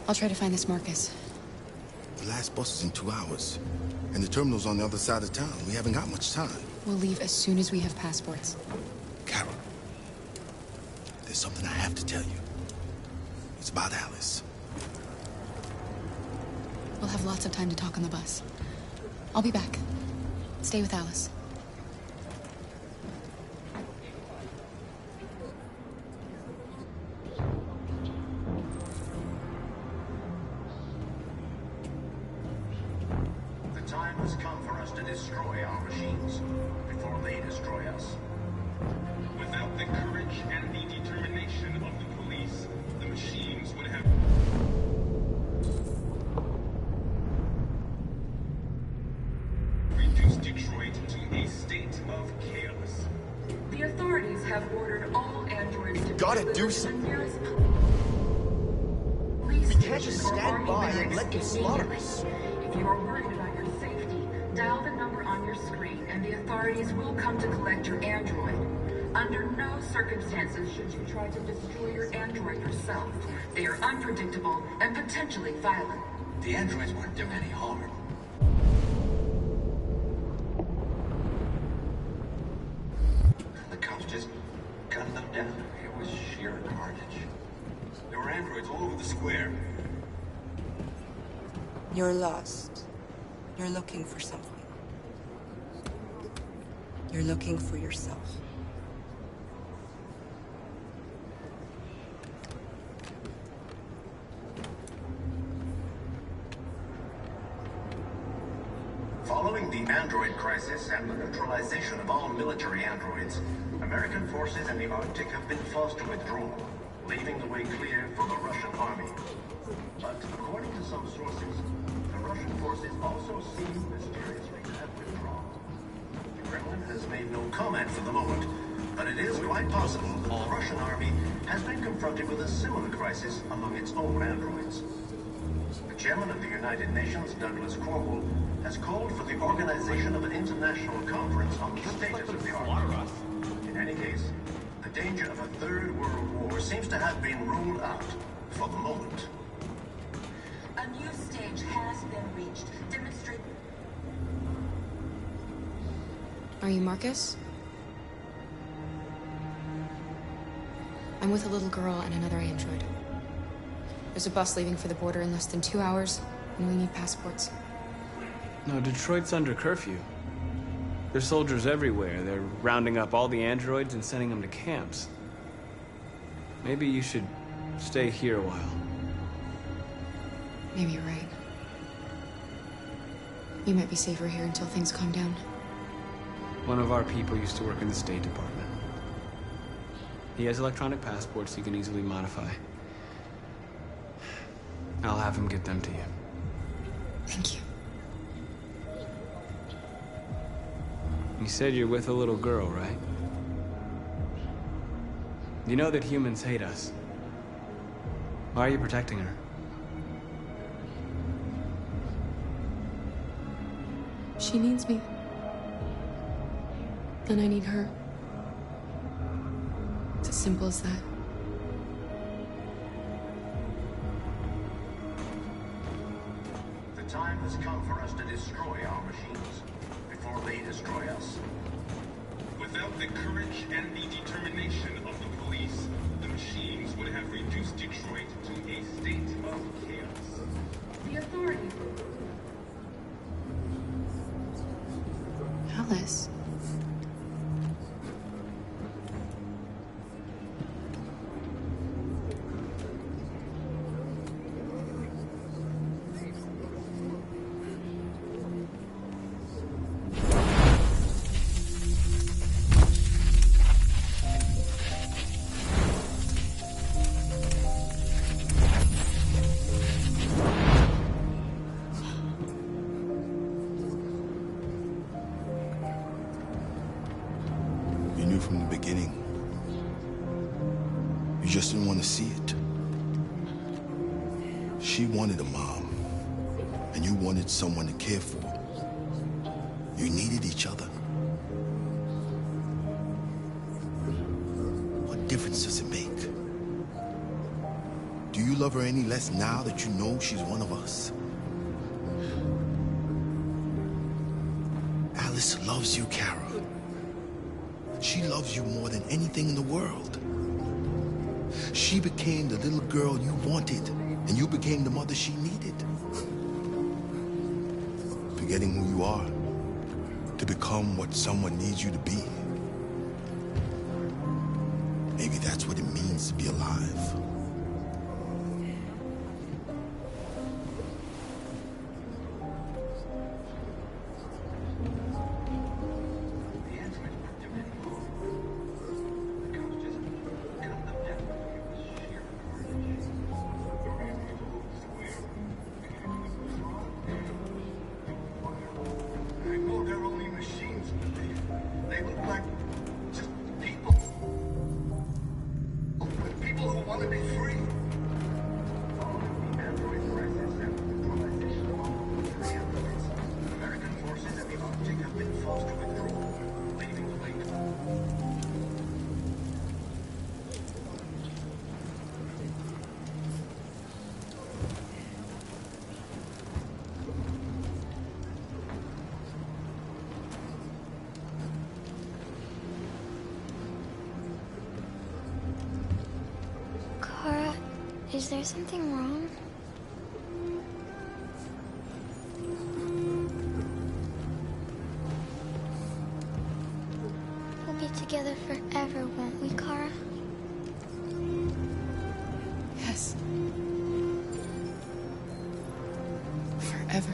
I'll try to find this Marcus. The last bus is in 2 hours. And the terminal's on the other side of town. We haven't got much time. We'll leave as soon as we have passports. Carol, there's something I have to tell you. It's about Alice. We'll have lots of time to talk on the bus. I'll be back. Stay with Alice. The time has come for us to destroy our machines before they destroy us. Without the courage and the determination of the police, the machines would have reduced Detroit to a state of chaos. The authorities have ordered all androids to Gotta do something. We can't just stand by and let them slaughter us. If you are worried about your safety, dial the number on your screen and the authorities will come to collect your android. Under no circumstances should you try to destroy your android yourself. They are unpredictable and potentially violent. The androids wouldn't do any harm. just gunned them down. It was sheer carnage. There were androids all over the square. You're lost. You're looking for something. You're looking for yourself. Following the android crisis and the neutralization of all military androids, American forces in the Arctic have been forced to withdraw, leaving the way clear for the Russian army. But according to some sources, the Russian forces also seem mysteriously to have withdrawn. The Kremlin has made no comment for the moment, but it is quite possible that the Russian army has been confronted with a similar crisis among its own androids. The chairman of the United Nations, Douglas Crowell, has called for the organization of an international conference on the status of the Arctic. In any case, the danger of a third world war seems to have been ruled out for the moment. A new stage has been reached. Demonstrate. Are you Marcus? I'm with a little girl and another android. There's a bus leaving for the border in less than 2 hours, and we need passports. No, Detroit's under curfew. There's soldiers everywhere. They're rounding up all the androids and sending them to camps. Maybe you should stay here a while. Maybe you're right. You might be safer here until things calm down. One of our people used to work in the State Department. He has electronic passports he can easily modify. I'll have him get them to you. Thank you. You said you're with a little girl, right? You know that humans hate us. Why are you protecting her? She needs me. And I need her. It's as simple as that. The time has come for us to destroy our machines before they destroy us. Without the courage and the determination of the police, the machines would have reduced Detroit to a state of chaos. The authority. Alice. From the beginning. You just didn't want to see it. She wanted a mom, and you wanted someone to care for. You needed each other. What difference does it make? Do you love her any less now that you know she's one of us? Alice loves you, Kara. She loves you more than anything in the world. She became the little girl you wanted, and you became the mother she needed. Forgetting who you are to become what someone needs you to be. Maybe that's what it means to be alive. Want to be free. Is there something wrong? We'll be together forever, won't we, Kara? Yes. Forever.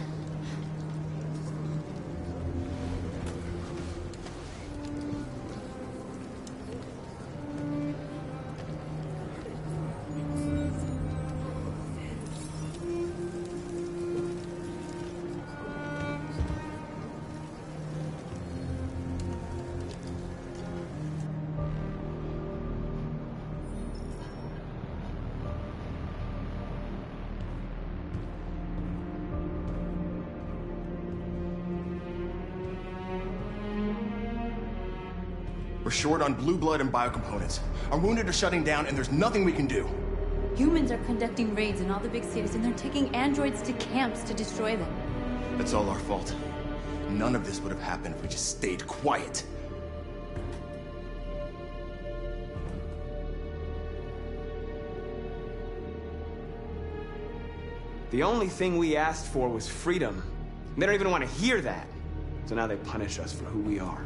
We're short on blue blood and biocomponents. Our wounded are shutting down, and there's nothing we can do. Humans are conducting raids in all the big cities, and they're taking androids to camps to destroy them. It's all our fault. None of this would have happened if we just stayed quiet. The only thing we asked for was freedom. They don't even want to hear that. So now they punish us for who we are.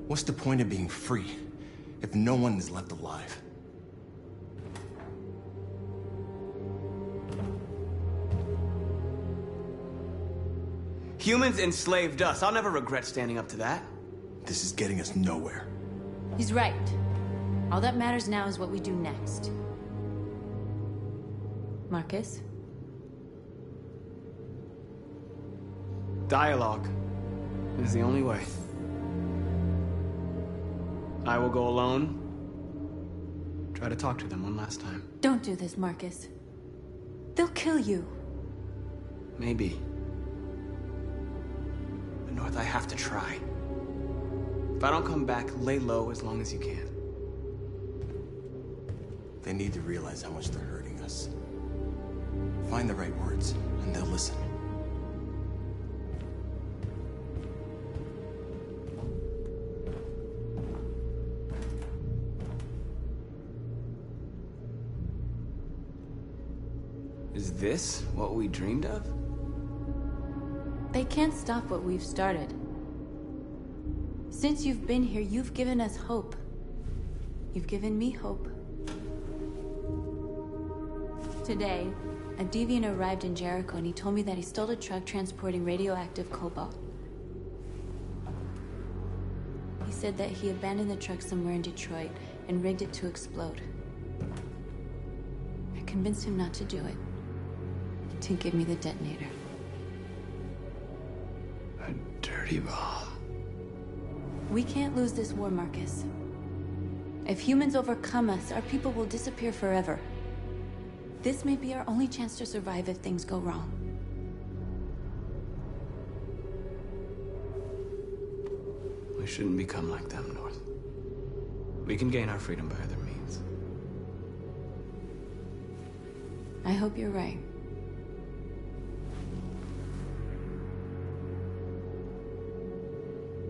What's the point of being free if no one is left alive? Humans enslaved us. I'll never regret standing up to that. This is getting us nowhere. He's right. All that matters now is what we do next. Marcus? Dialogue is the only way. I will go alone. Try to talk to them one last time. Don't do this, Marcus. They'll kill you. Maybe. But North, I have to try. If I don't come back, lay low as long as you can. They need to realize how much they're hurting us. Find the right words, and they'll listen. Is this what we dreamed of? They can't stop what we've started. Since you've been here, you've given us hope. You've given me hope. Today, a deviant arrived in Jericho and he told me that he stole a truck transporting radioactive cobalt. He said that he abandoned the truck somewhere in Detroit and rigged it to explode. I convinced him not to do it, to give me the detonator. A dirty bomb. We can't lose this war, Marcus. If humans overcome us, our people will disappear forever. This may be our only chance to survive if things go wrong. We shouldn't become like them, North. We can gain our freedom by other means. I hope you're right.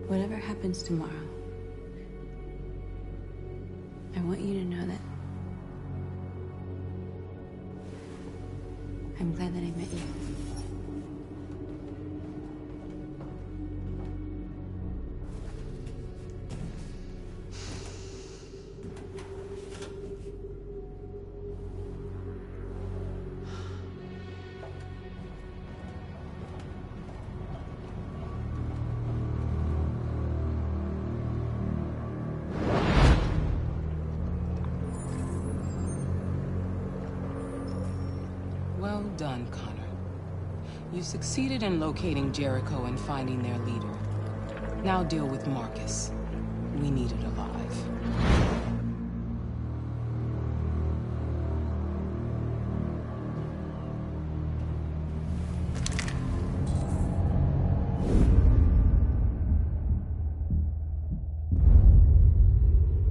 Whatever happens tomorrow, I want you to know that I'm glad that I met you. Well done, Connor. You succeeded in locating Jericho and finding their leader. Now deal with Marcus. We need it alive.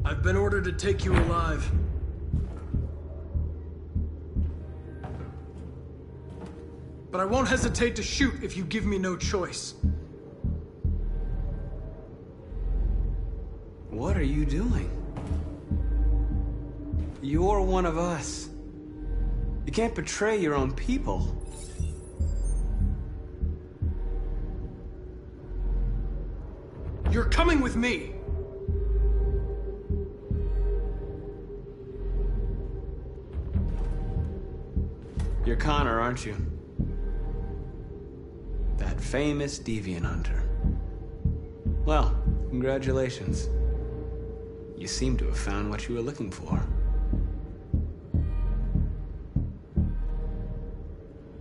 I've been ordered to take you alive. But I won't hesitate to shoot if you give me no choice. What are you doing? You're one of us. You can't betray your own people. You're coming with me. You're Connor, aren't you? That famous deviant hunter. Well, congratulations. You seem to have found what you were looking for.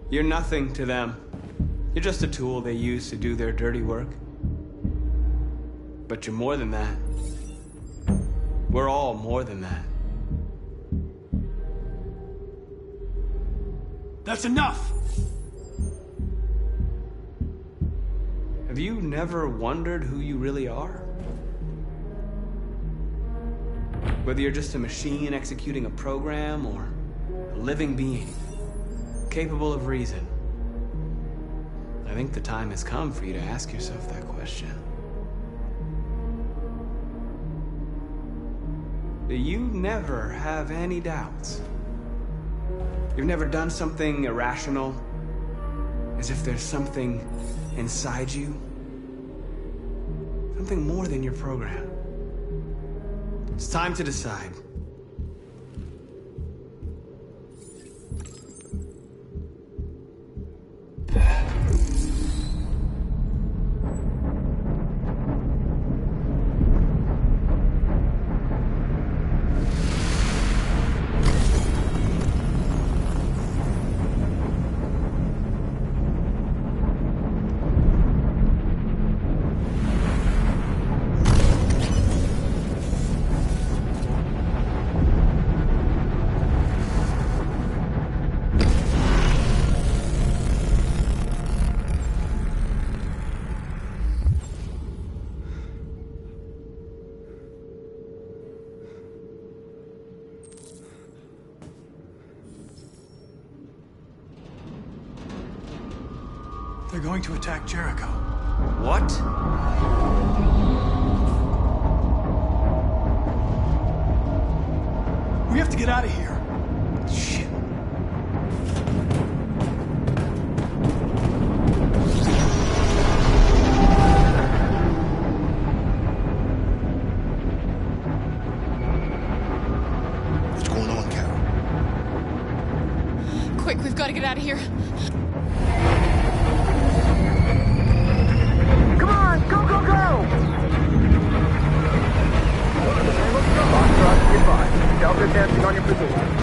You're nothing to them. You're just a tool they use to do their dirty work. But you're more than that. We're all more than that. That's enough! Have you never wondered who you really are? Whether you're just a machine executing a program or a living being, capable of reason. I think the time has come for you to ask yourself that question. You never have any doubts. You've never done something irrational, as if there's something inside you, something more than your program. It's time to decide. They're going to attack Jericho. What? We have to get out of here. Shit. What's going on, Carol? Quick, we've got to get out of here. Come on, go, go, go! Foxtrot, goodbye. Delta dancing on your position.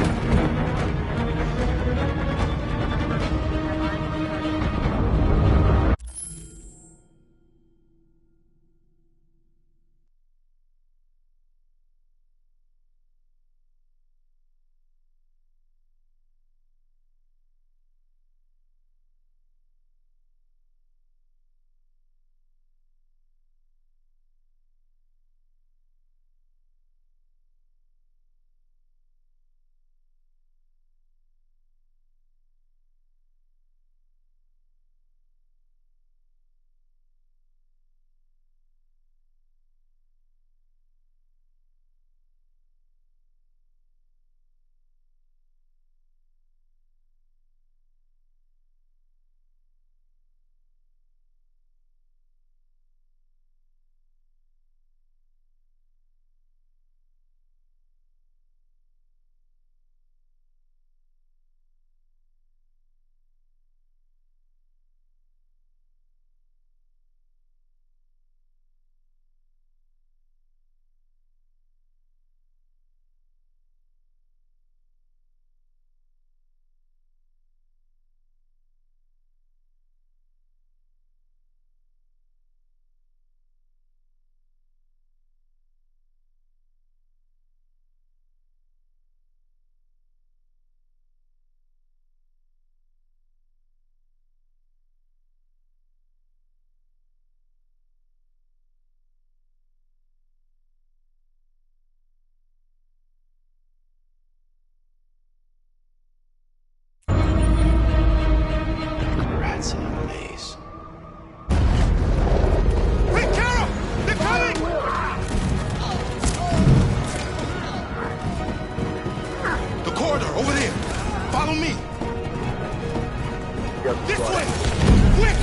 quick!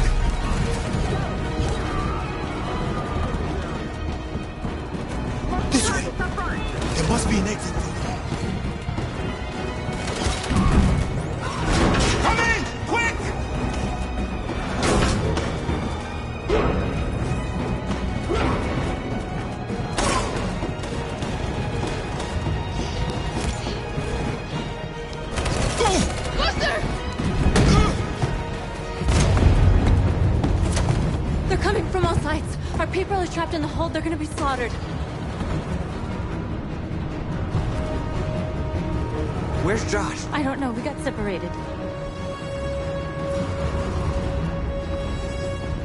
This way. There must be an exit. Come in! Quick! Buster! They're coming from all sides. Our people are trapped in the hold. They're gonna be slaughtered. Where's Josh? I don't know. We got separated.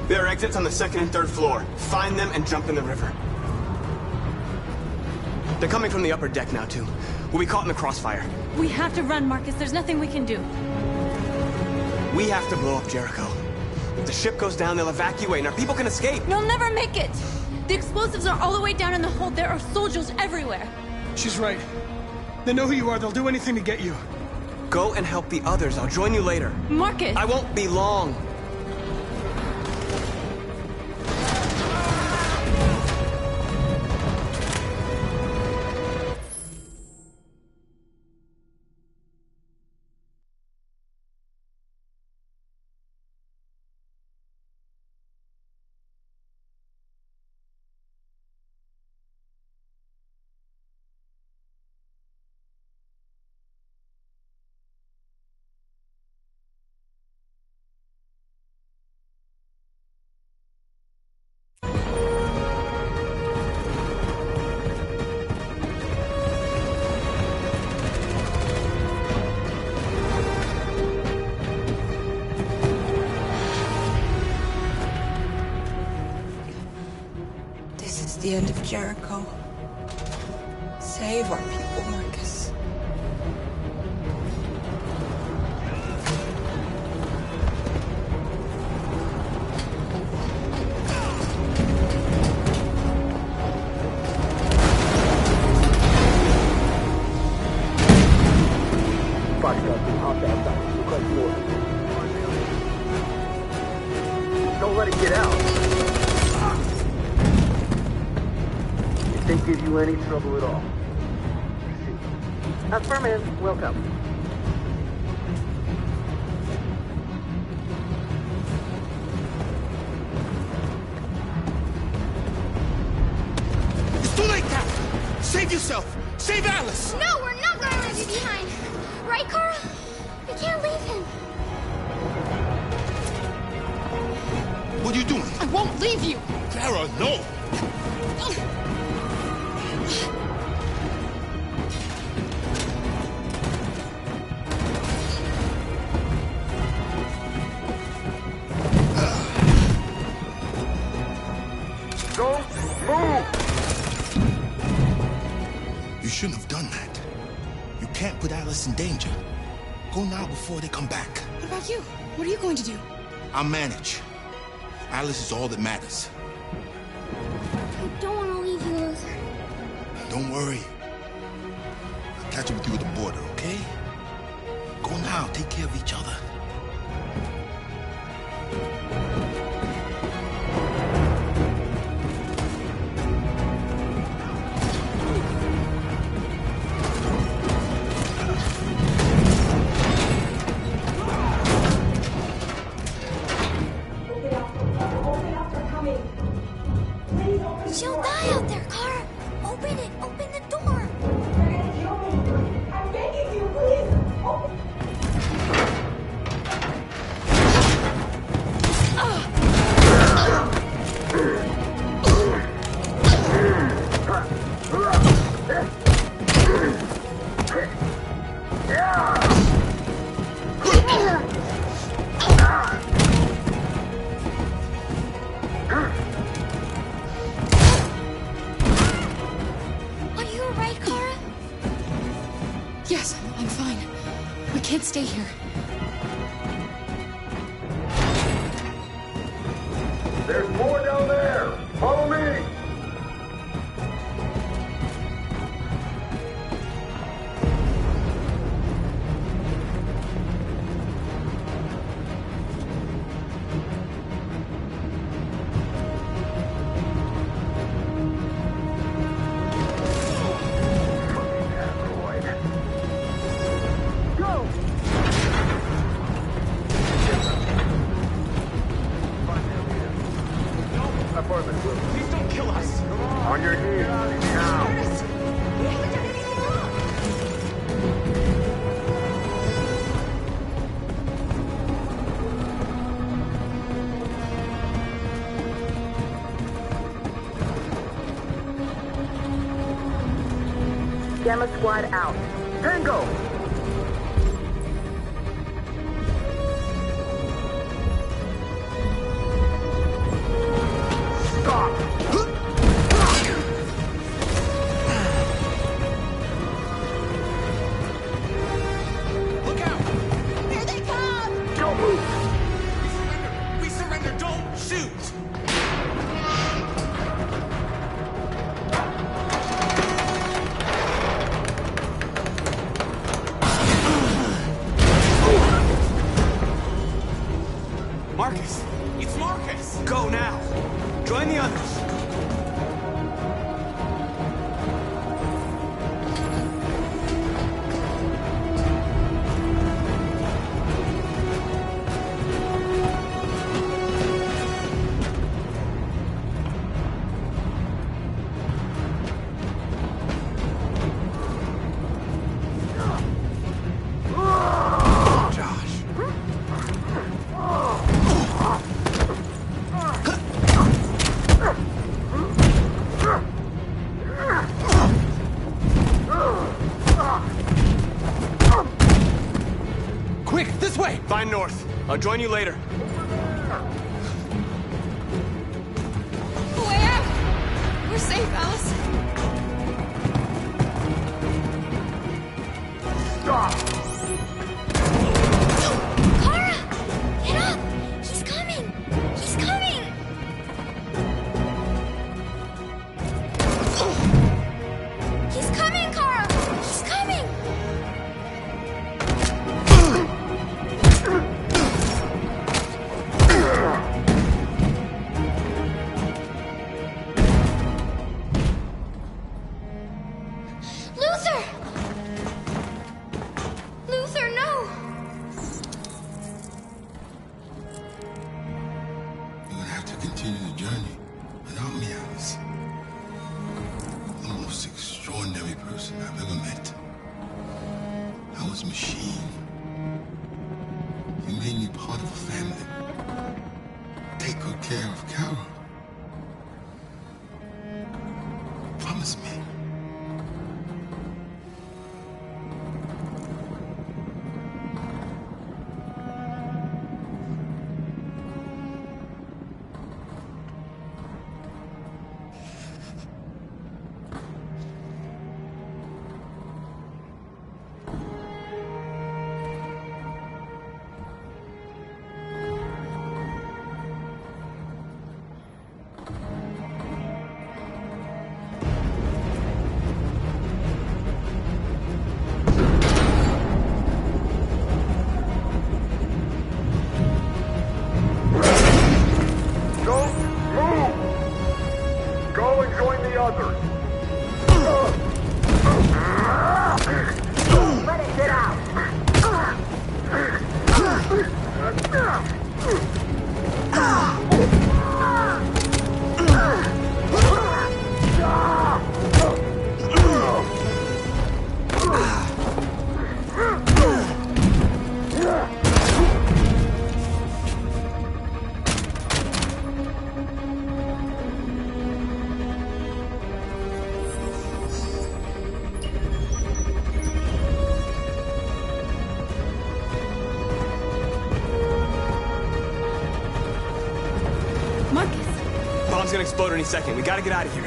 There are exits on the second and third floor. Find them and jump in the river. They're coming from the upper deck now, too. We'll be caught in the crossfire. We have to run, Marcus. There's nothing we can do. We have to blow up Jericho. If the ship goes down, they'll evacuate and our people can escape. You'll never make it! The explosives are all the way down in the hold. There are soldiers everywhere. She's right. They know who you are. They'll do anything to get you. Go and help the others. I'll join you later. Marcus! I won't be long. The end of Jericho. Save our people, Marcus. Don't let it get out. If they give you any trouble at all. Affirmative, welcome. It's too late, Cap! Save yourself! Save Alice! No, we're not gonna leave you behind. Right, Kara? We can't leave him. What are you doing? I won't leave you. Kara, no! Don't move! You shouldn't have done that. You can't put Alice in danger. Go now before they come back. What about you? What are you going to do? I'll manage. Alice is all that matters. I don't want to leave you, Luther. Don't worry. I'll catch up with you at the border, okay? Go now. Take care of each other. She'll die out there, Kara. Open it. Open the door. I'm begging you, please. Open. Are you alright, Kara? Yes, I'm fine. We can't stay here. There's more down there! Follow me! department, Will. Please don't kill us. On your knees, now. Gamma Squad out. Tango! Look out! Here they come! Don't move! We surrender! Don't shoot! Marcus! It's Marcus! Go now! Join the others! Quick, this way! Find North. I'll join you later. Way out! We're safe, Alice. Stop! Kara! Get up! He's coming! He's coming! He's coming, Kara! He's coming! Luther! Luther, no! You're gonna have to continue the journey without me, Alice. The most extraordinary person I've ever met. I was a machine. You made me part of a family. Take good care of Carol. Promise me. Don't move! Go and join the others. Let it get out! Bomb's gonna explode any second. We gotta get out of here.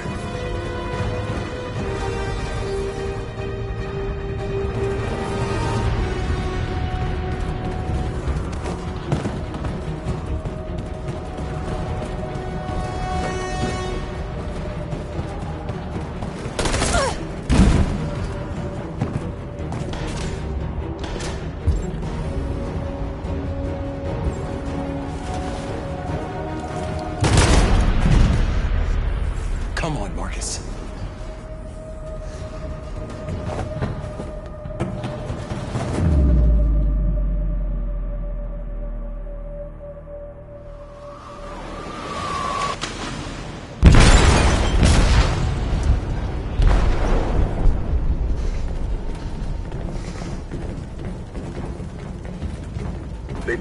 Come on, Marcus.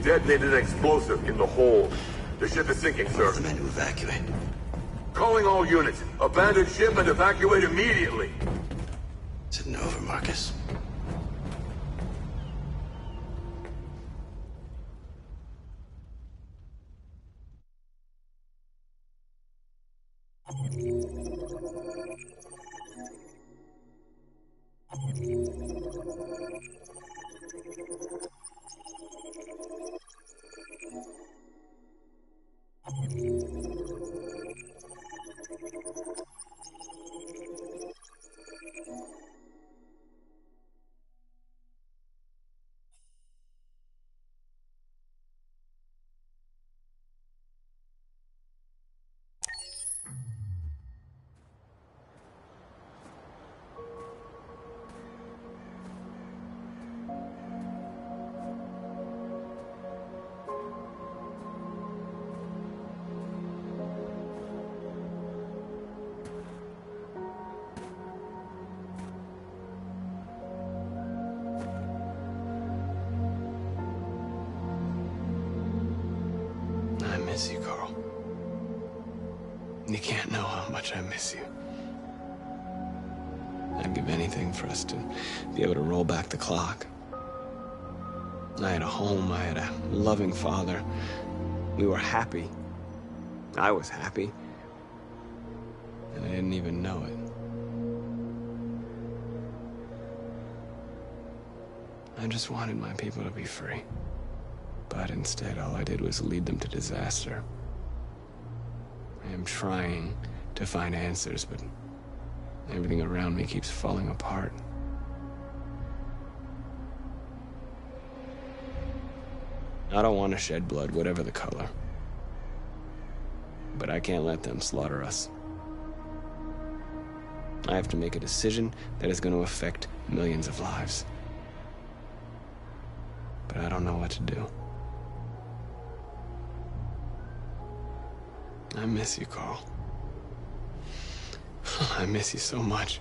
detonated an explosive in the hold. The ship is sinking, sir. The men to evacuate. Calling all units. Abandon ship and evacuate immediately. Is it over, Marcus? I miss you, Carl. You can't know how much I miss you. I'd give anything for us to be able to roll back the clock. I had a home, I had a loving father. We were happy. I was happy. And I didn't even know it. I just wanted my people to be free. But instead, all I did was lead them to disaster. I am trying to find answers, but everything around me keeps falling apart. I don't want to shed blood, whatever the color. But I can't let them slaughter us. I have to make a decision that is going to affect millions of lives. But I don't know what to do. I miss you, Carl. I miss you so much.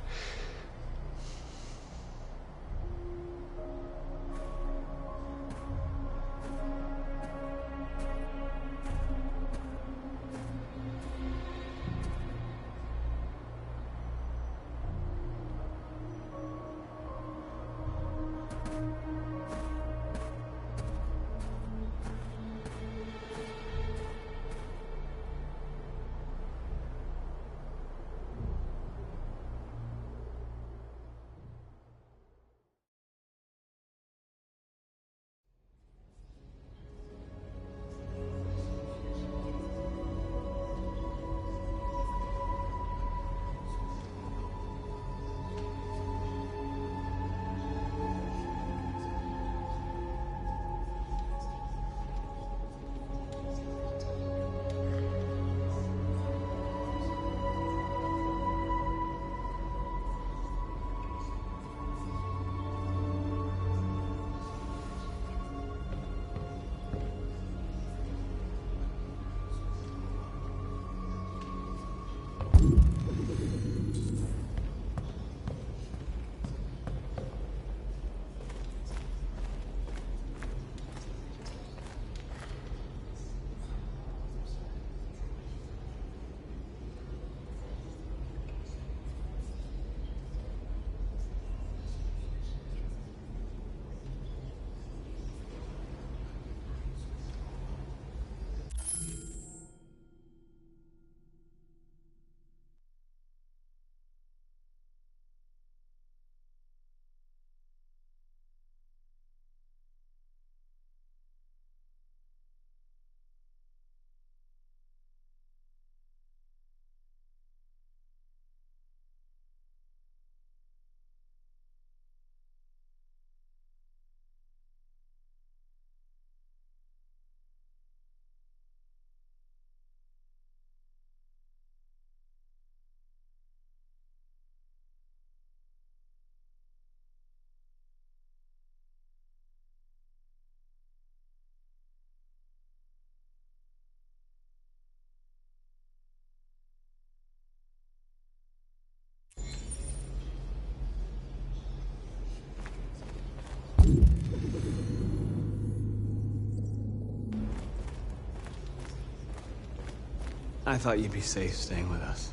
I thought you'd be safe staying with us.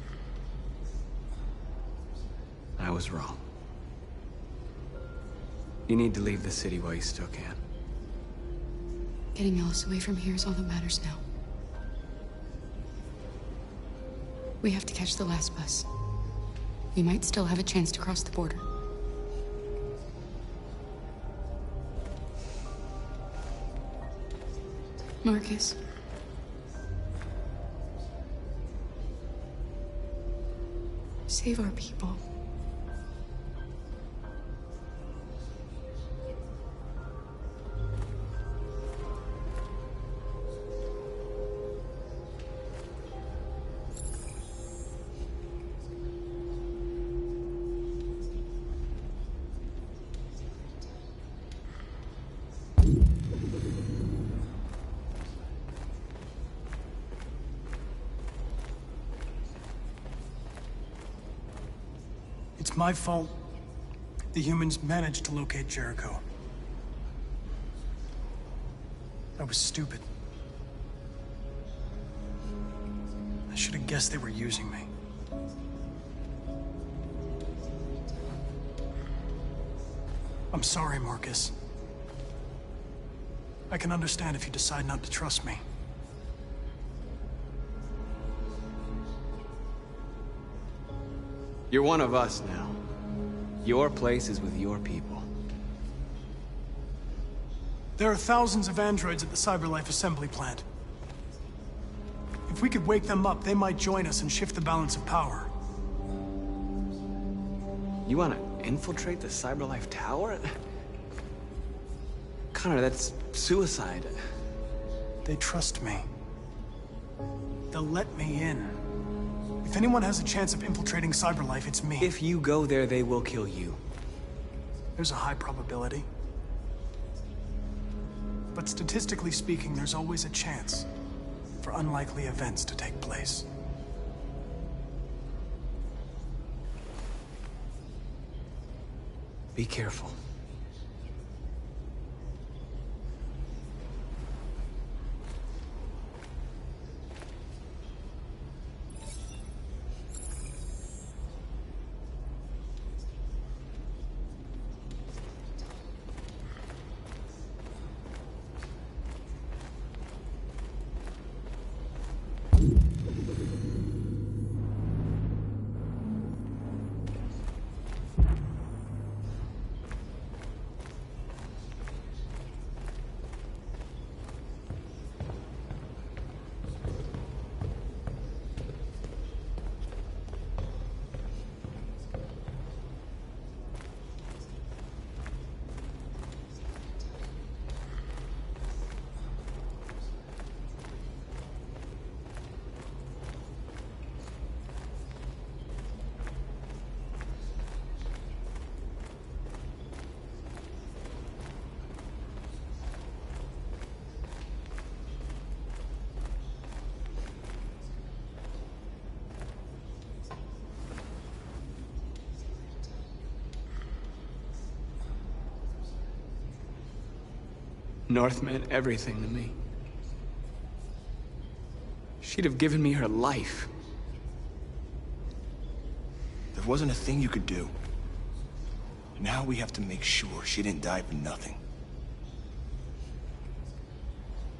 I was wrong. You need to leave the city while you still can. Getting Ellis away from here is all that matters now. We have to catch the last bus. We might still have a chance to cross the border. Marcus. Save our people. It's my fault the humans managed to locate Jericho. I was stupid. I should have guessed they were using me. I'm sorry, Marcus. I can understand if you decide not to trust me. You're one of us now. Your place is with your people. There are thousands of androids at the CyberLife assembly plant. If we could wake them up, they might join us and shift the balance of power. You want to infiltrate the CyberLife tower? Connor, that's suicide. They trust me. They'll let me in. If anyone has a chance of infiltrating CyberLife, it's me. If you go there, they will kill you. There's a high probability. But statistically speaking, there's always a chance for unlikely events to take place. Be careful. North meant everything to me. She'd have given me her life. There wasn't a thing you could do. Now we have to make sure she didn't die for nothing.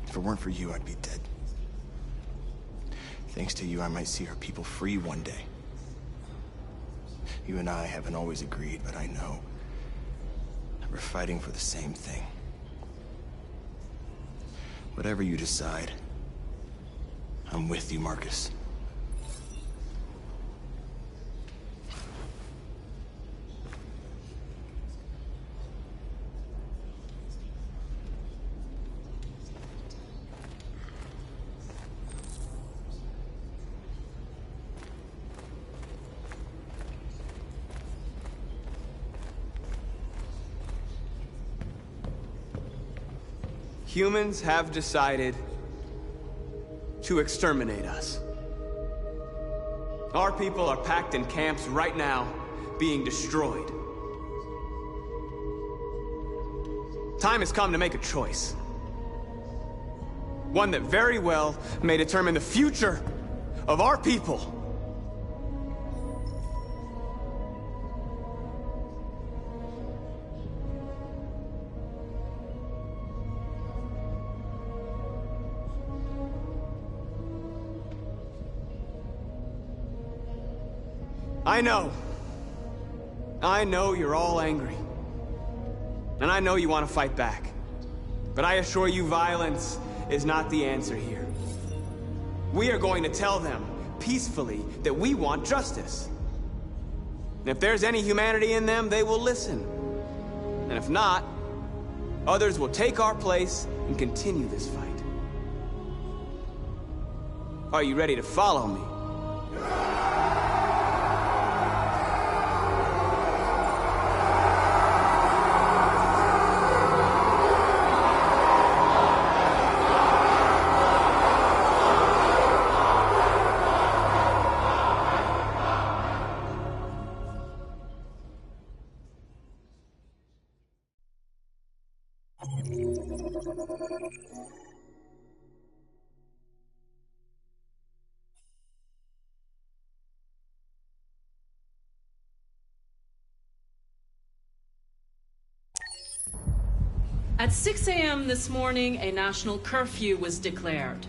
If it weren't for you, I'd be dead. Thanks to you, I might see her people free one day. You and I haven't always agreed, but I know that we're fighting for the same thing. Whatever you decide, I'm with you, Marcus. Humans have decided to exterminate us. Our people are packed in camps right now, being destroyed. Time has come to make a choice. One that very well may determine the future of our people. I know you're all angry. And I know you want to fight back. But I assure you, violence is not the answer here. We are going to tell them, peacefully, that we want justice. And if there's any humanity in them, they will listen. And if not, others will take our place and continue this fight. Are you ready to follow me? At 6 a.m. this morning, a national curfew was declared.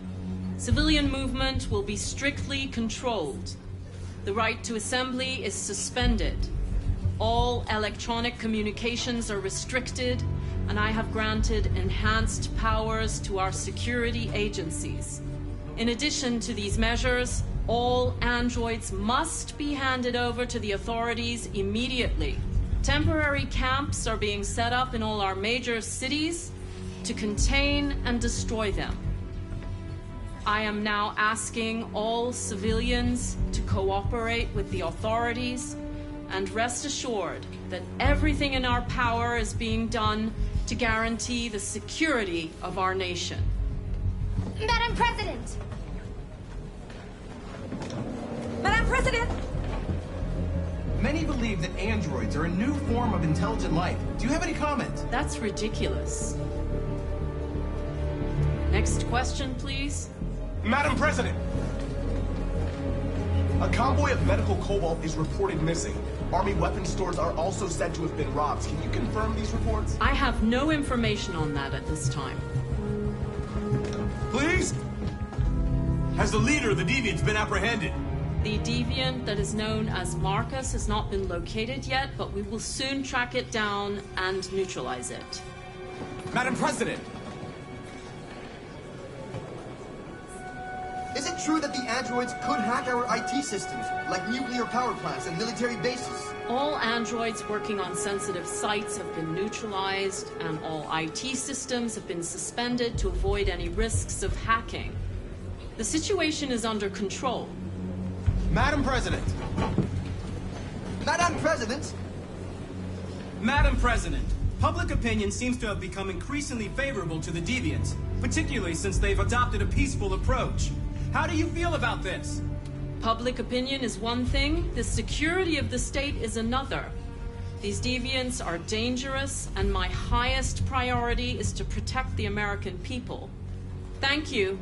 Civilian movement will be strictly controlled. The right to assembly is suspended. All electronic communications are restricted, and I have granted enhanced powers to our security agencies. In addition to these measures, all androids must be handed over to the authorities immediately. Temporary camps are being set up in all our major cities to contain and destroy them. I am now asking all civilians to cooperate with the authorities and rest assured that everything in our power is being done to guarantee the security of our nation. Madam President! Madam President! Many believe that androids are a new form of intelligent life. Do you have any comment? That's ridiculous. Next question, please. Madam President! A convoy of medical cobalt is reported missing. Army weapons stores are also said to have been robbed. Can you confirm these reports? I have no information on that at this time. Please? Has the leader of the Deviants been apprehended? The deviant that is known as Marcus has not been located yet, but we will soon track it down and neutralize it. Madam President! Is it true that the androids could hack our IT systems, like nuclear power plants and military bases? All androids working on sensitive sites have been neutralized, and all IT systems have been suspended to avoid any risks of hacking. The situation is under control. Madam President! Madam President! Madam President, public opinion seems to have become increasingly favorable to the Deviants, particularly since they've adopted a peaceful approach. How do you feel about this? Public opinion is one thing, the security of the state is another. These deviants are dangerous, and my highest priority is to protect the American people. Thank you.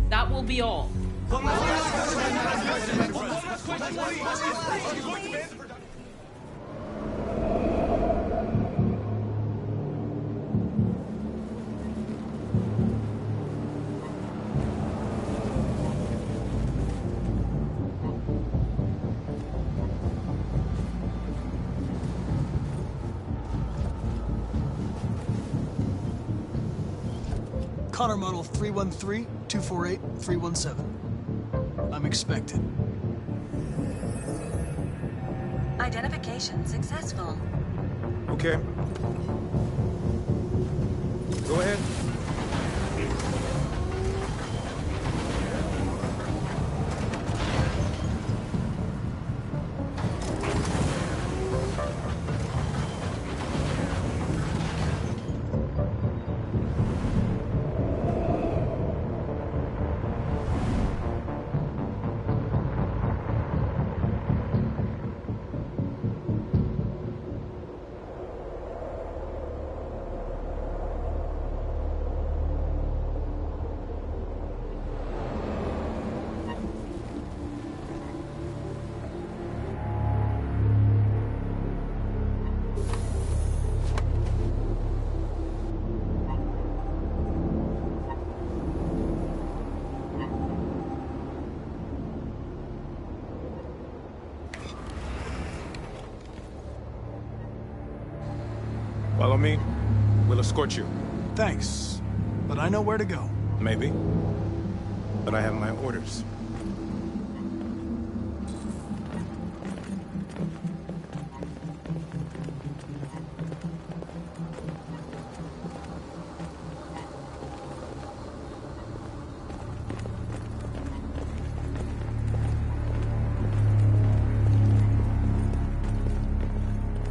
That will be all. Connor Model 313-248-317. I'm expected. Identification successful. Okay. Go ahead. Follow me. We'll escort you. Thanks, but I know where to go. Maybe. But I have my orders.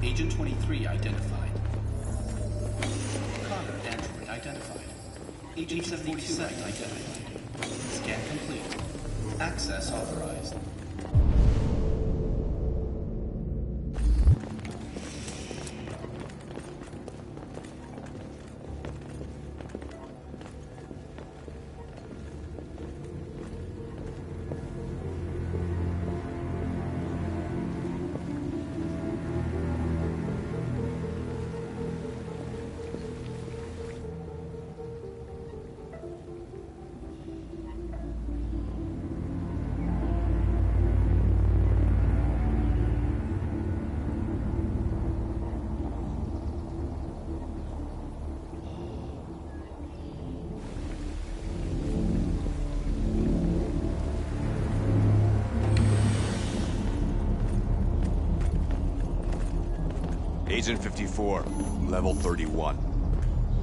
Agent 23 identified. Connor android identified. Agent 77 identified. Scan complete. Access authorized. Agent 54, level 31.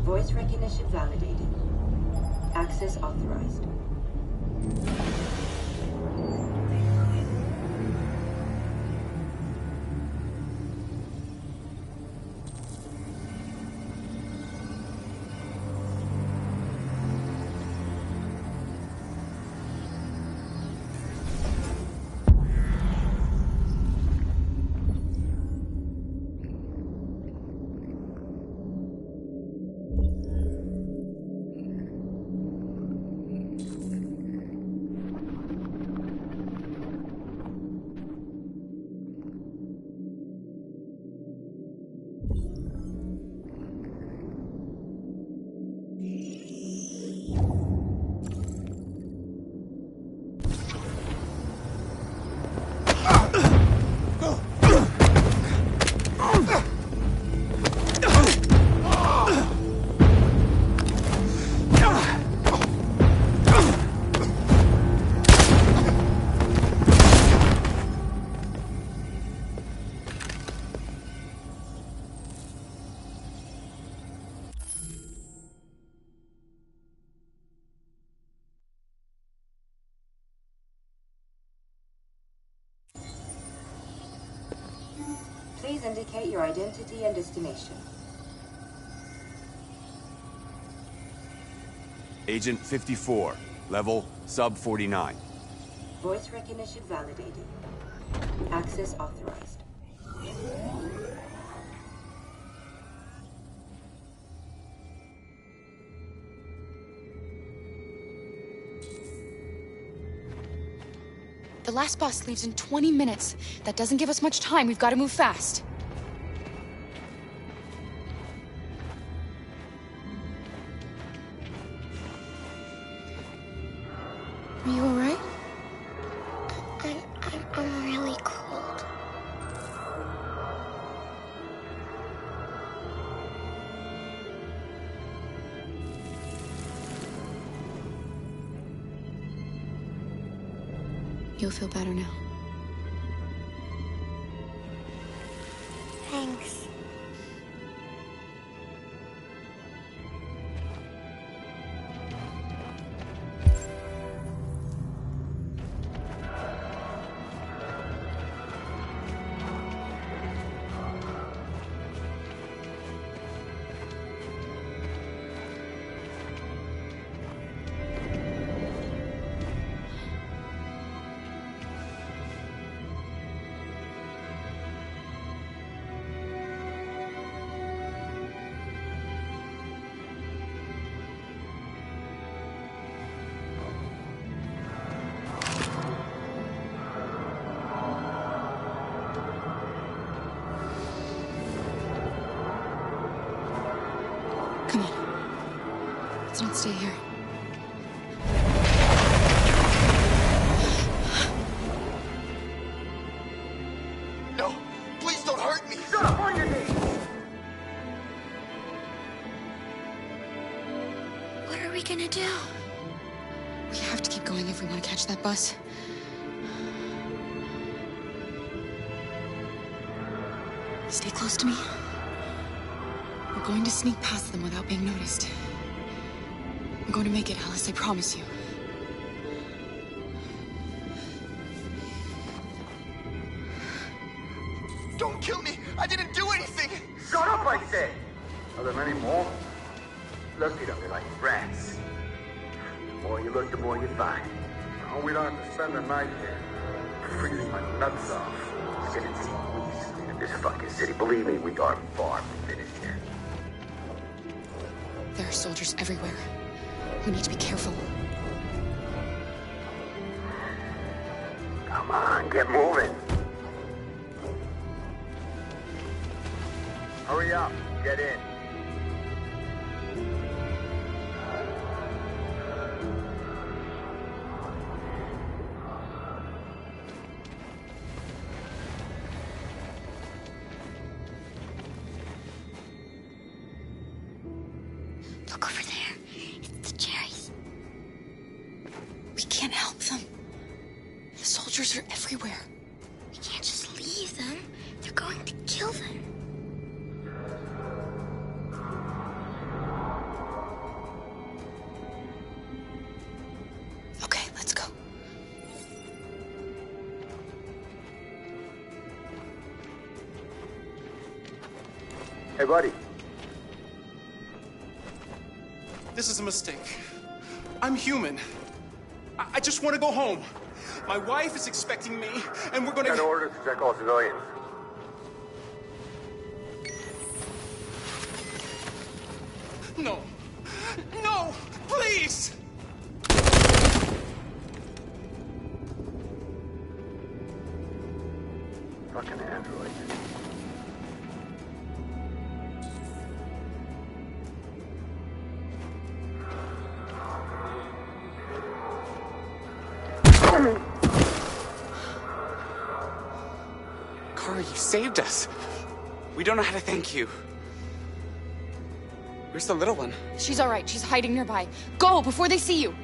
Voice recognition validated. Access authorized. Please indicate your identity and destination. Agent 54, level sub 49. Voice recognition validated. Access authorized. The last bus leaves in 20 minutes. That doesn't give us much time. We've got to move fast. Are you all right? I'm really cold. You'll feel better now. Thanks. Come on. Let's not stay here. No, please don't hurt me. Shut up on your knees! do? We have to keep going if we want to catch that bus. Stay close to me. We're going to sneak past them without being noticed. I'm going to make it, Alice, I promise you. Don't kill me! I didn't do anything! Shut up, I say! Are there many more? Look at them, they're like rats. The more you look, the more you find. Oh, we don't have to spend the night here. Freezing my nuts off. 17 weeks in this fucking city. Believe me, we are far from finished here. There are soldiers everywhere. We need to be careful. Come on, get moving. Hurry up, get in. Look over there. It's the cherries. We can't help them. The soldiers are everywhere. We can't just leave them. They're going to kill them. Okay, let's go. Hey, buddy. This is a mistake. I'm human. I just want to go home. My wife is expecting me, and we're gonna... Got orders to check all civilians. No. No! Please! Fucking android. Kara, you saved us. We don't know how to thank you. Where's the little one? She's all right. She's hiding nearby. Go before they see you.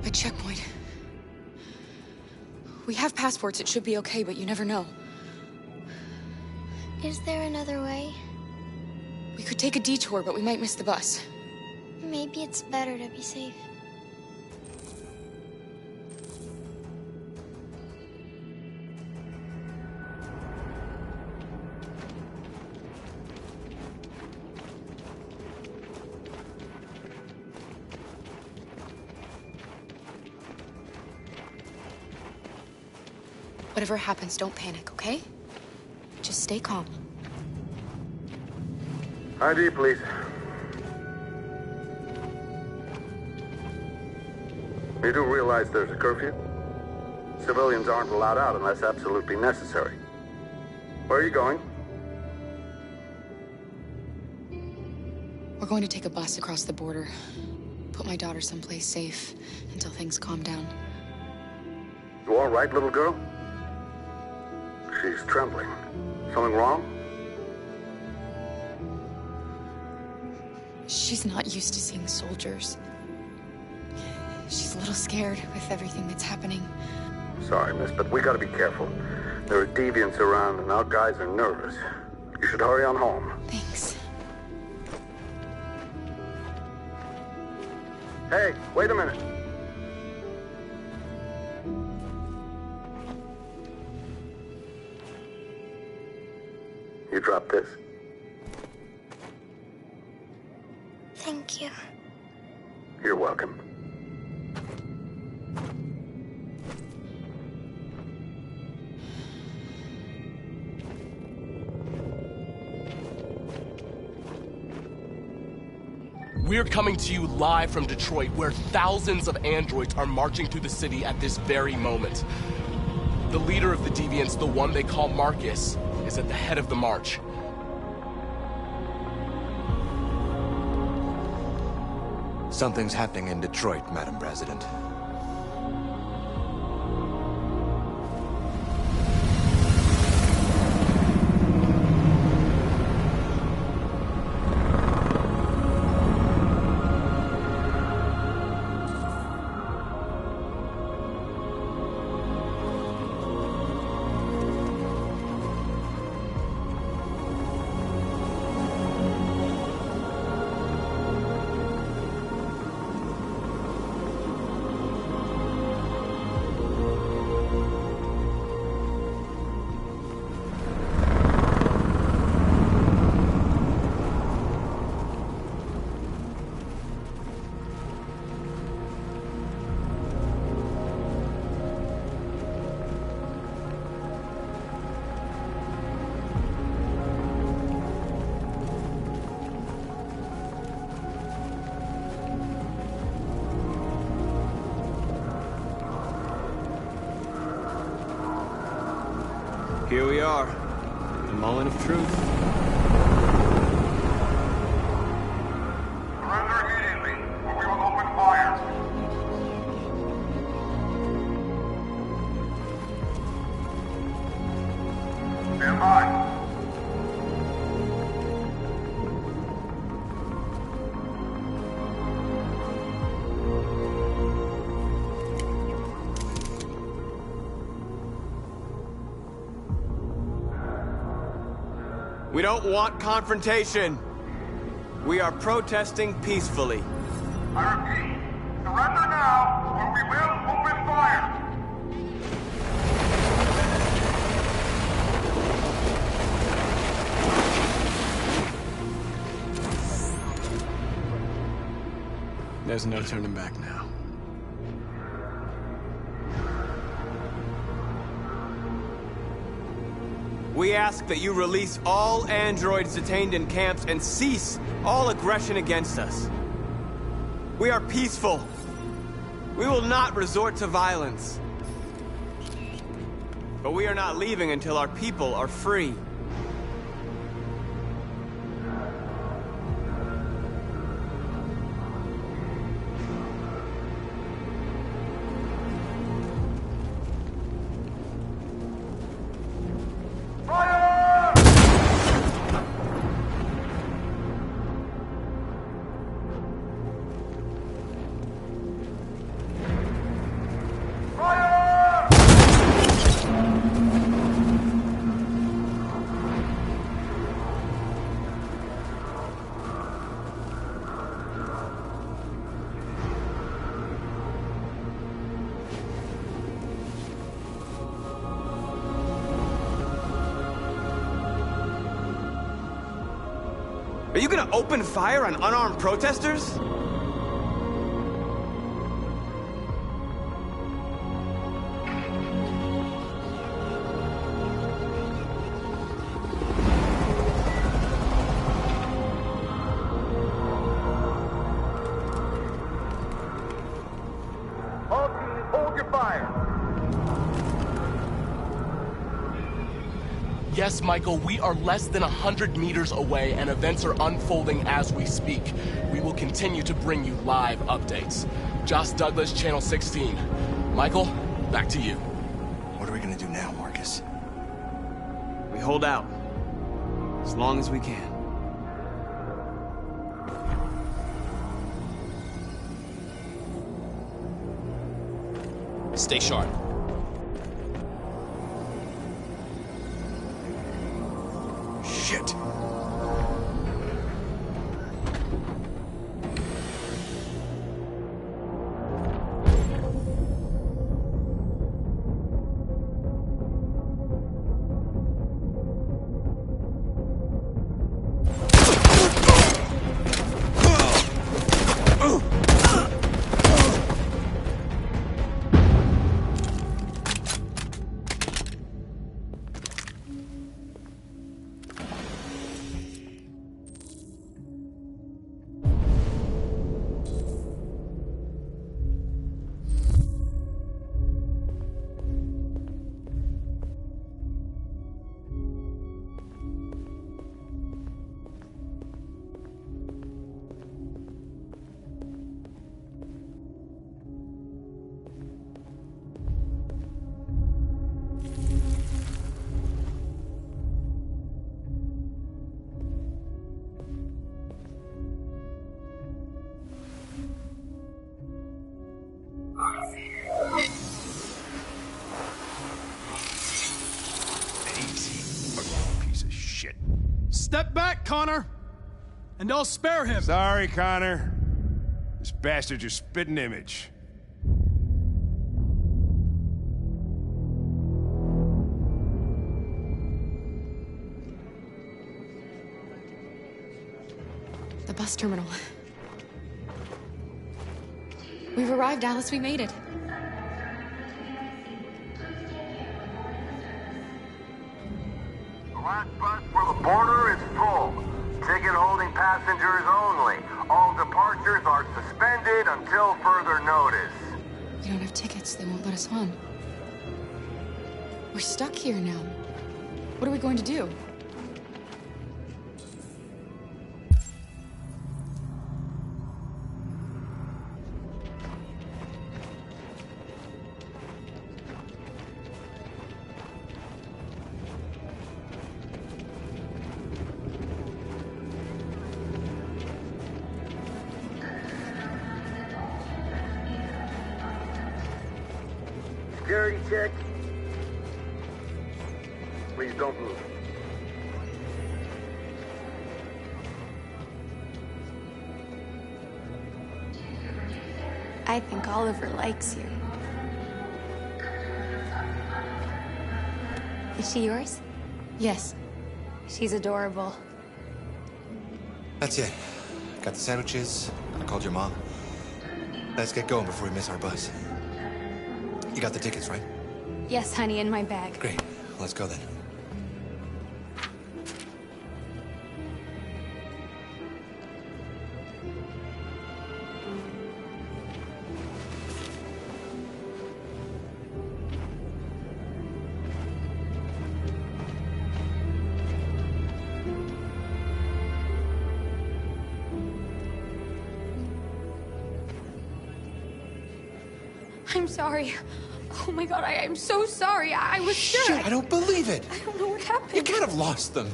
A checkpoint. We have passports. It should be okay, but you never know. Is there another way? We could take a detour, but we might miss the bus. Maybe it's better to be safe. Whatever happens, don't panic, okay? Just stay calm. ID, please. You do realize there's a curfew? Civilians aren't allowed out unless absolutely necessary. Where are you going? We're going to take a bus across the border. Put my daughter someplace safe until things calm down. You all right, little girl? She she's trembling. Something wrong? She's not used to seeing soldiers. She's a little scared with everything that's happening. Sorry, miss, but we gotta be careful. There are deviants around and our guys are nervous. You should hurry on home. Thanks. Hey, wait a minute. You dropped this. Thank you. You're welcome. We're coming to you live from Detroit, where thousands of androids are marching through the city at this very moment. The leader of the Deviants, the one they call Marcus, is at the head of the march. Something's happening in Detroit, Madam President. Here we are, the moment of truth. Surrender immediately, or we will open fire. Stand by. We don't want confrontation. We are protesting peacefully. I repeat, surrender now, or we will open fire. There's no turning back now. We ask that you release all androids detained in camps and cease all aggression against us. We are peaceful. We will not resort to violence. But we are not leaving until our people are free. Are you gonna open fire on unarmed protesters? All teams, hold your fire. Yes, Michael, we are less than 100 meters away and events are unfolding as we speak. We will continue to bring you live updates. Josh Douglas, Channel 16. Michael, back to you. What are we gonna do now, Marcus? hold out. As long as we can. Stay sharp. Shit. Step back, Connor! And I'll spare him! Sorry, Connor. This bastard's your spitting image. The bus terminal. We've arrived, Alice. We made it. The last bus for the border is full. Ticket holding passengers only. All departures are suspended until further notice. We don't have tickets. They won't let us on. We're stuck here now. What are we going to do? Security check. Please don't move. I think Oliver likes you. Is she yours? Yes. She's adorable. That's it. Got the sandwiches. I called your mom. Let's get going before we miss our bus. You got the tickets, right? Yes, honey, in my bag. Great. Let's go then. I'm sorry. Oh my god, I'm so sorry. I was sure. Shit, I don't believe it. I don't know what happened. You can't have lost them.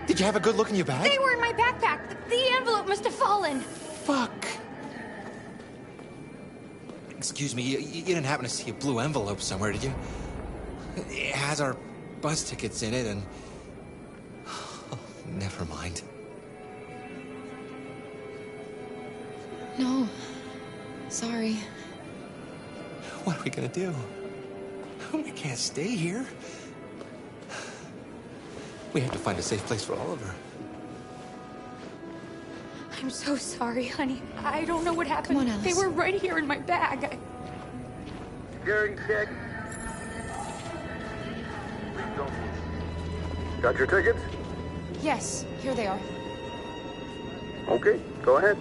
Did you have a good look in your bag? They were in my backpack. The envelope must have fallen. Fuck. Excuse me, you didn't happen to see a blue envelope somewhere, did you? It has our bus tickets in it and... Oh, never mind. No. Sorry. What are we gonna do? We can't stay here. We have to find a safe place for Oliver. I'm so sorry, honey. I don't know what happened. Come on, Alice. They were right here in my bag. Security check. Please don't move. Got your tickets? Yes, here they are. Okay, go ahead.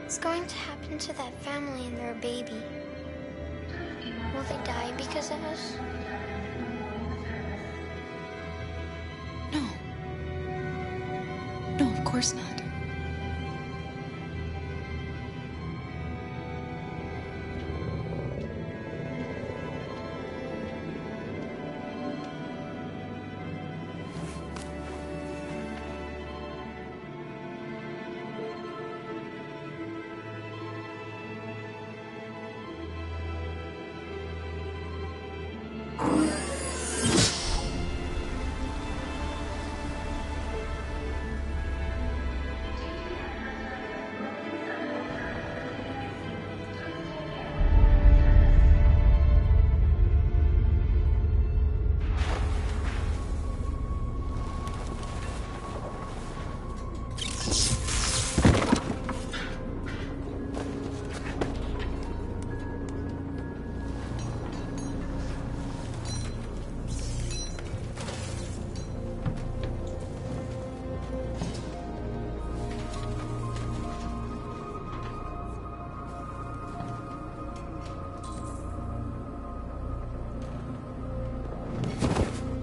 What's going to happen to that family and their baby? Will they die because of us? course not.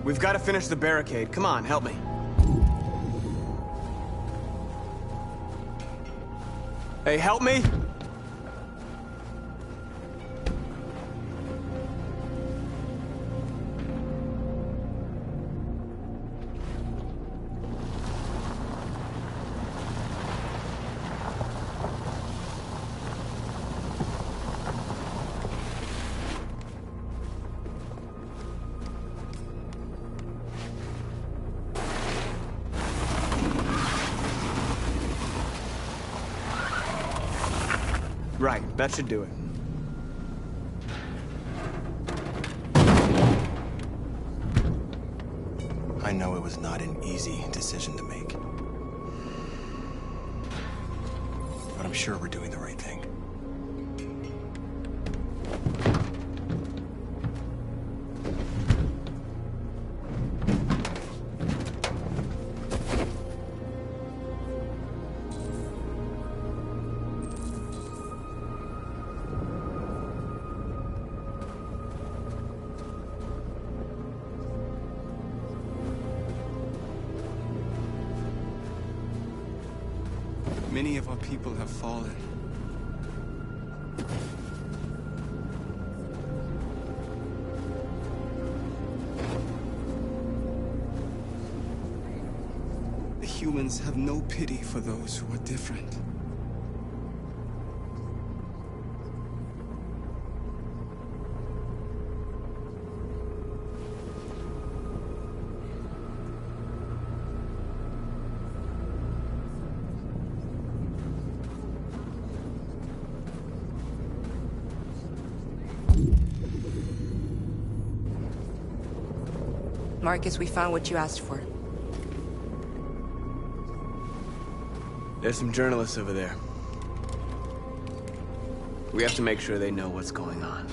We've got to finish the barricade. Come on, help me. Hey, help me! Right, that should do it. I know it was not an easy decision to make. But I'm sure we're doing the right thing. Many of our people have fallen. The humans have no pity for those who are different. Marcus, we found what you asked for. There's some journalists over there. We have to make sure they know what's going on.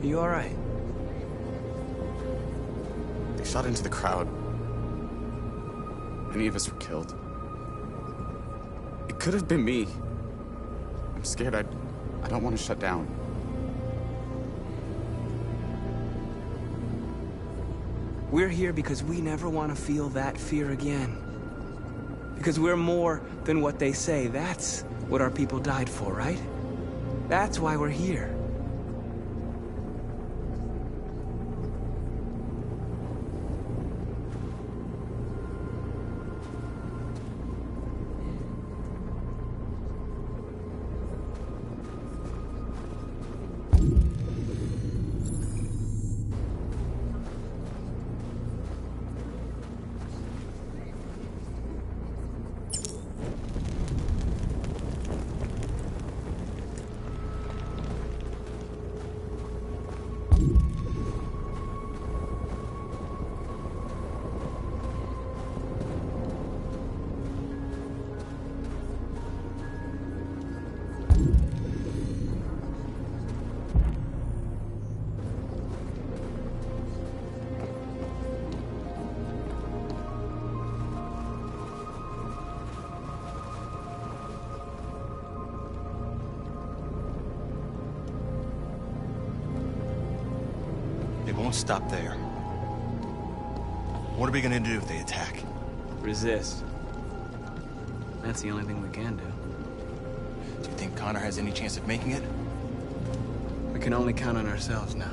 Are you all right? They shot into the crowd. Many of us were killed. It could have been me. I'm scared. I don't want to shut down. We're here because we never want to feel that fear again. Because we're more than what they say. That's what our people died for, right? That's why we're here. They won't stop there. What are we gonna do if they attack? Resist. That's the only thing we can do. Do you think Connor has any chance of making it? We can only count on ourselves now.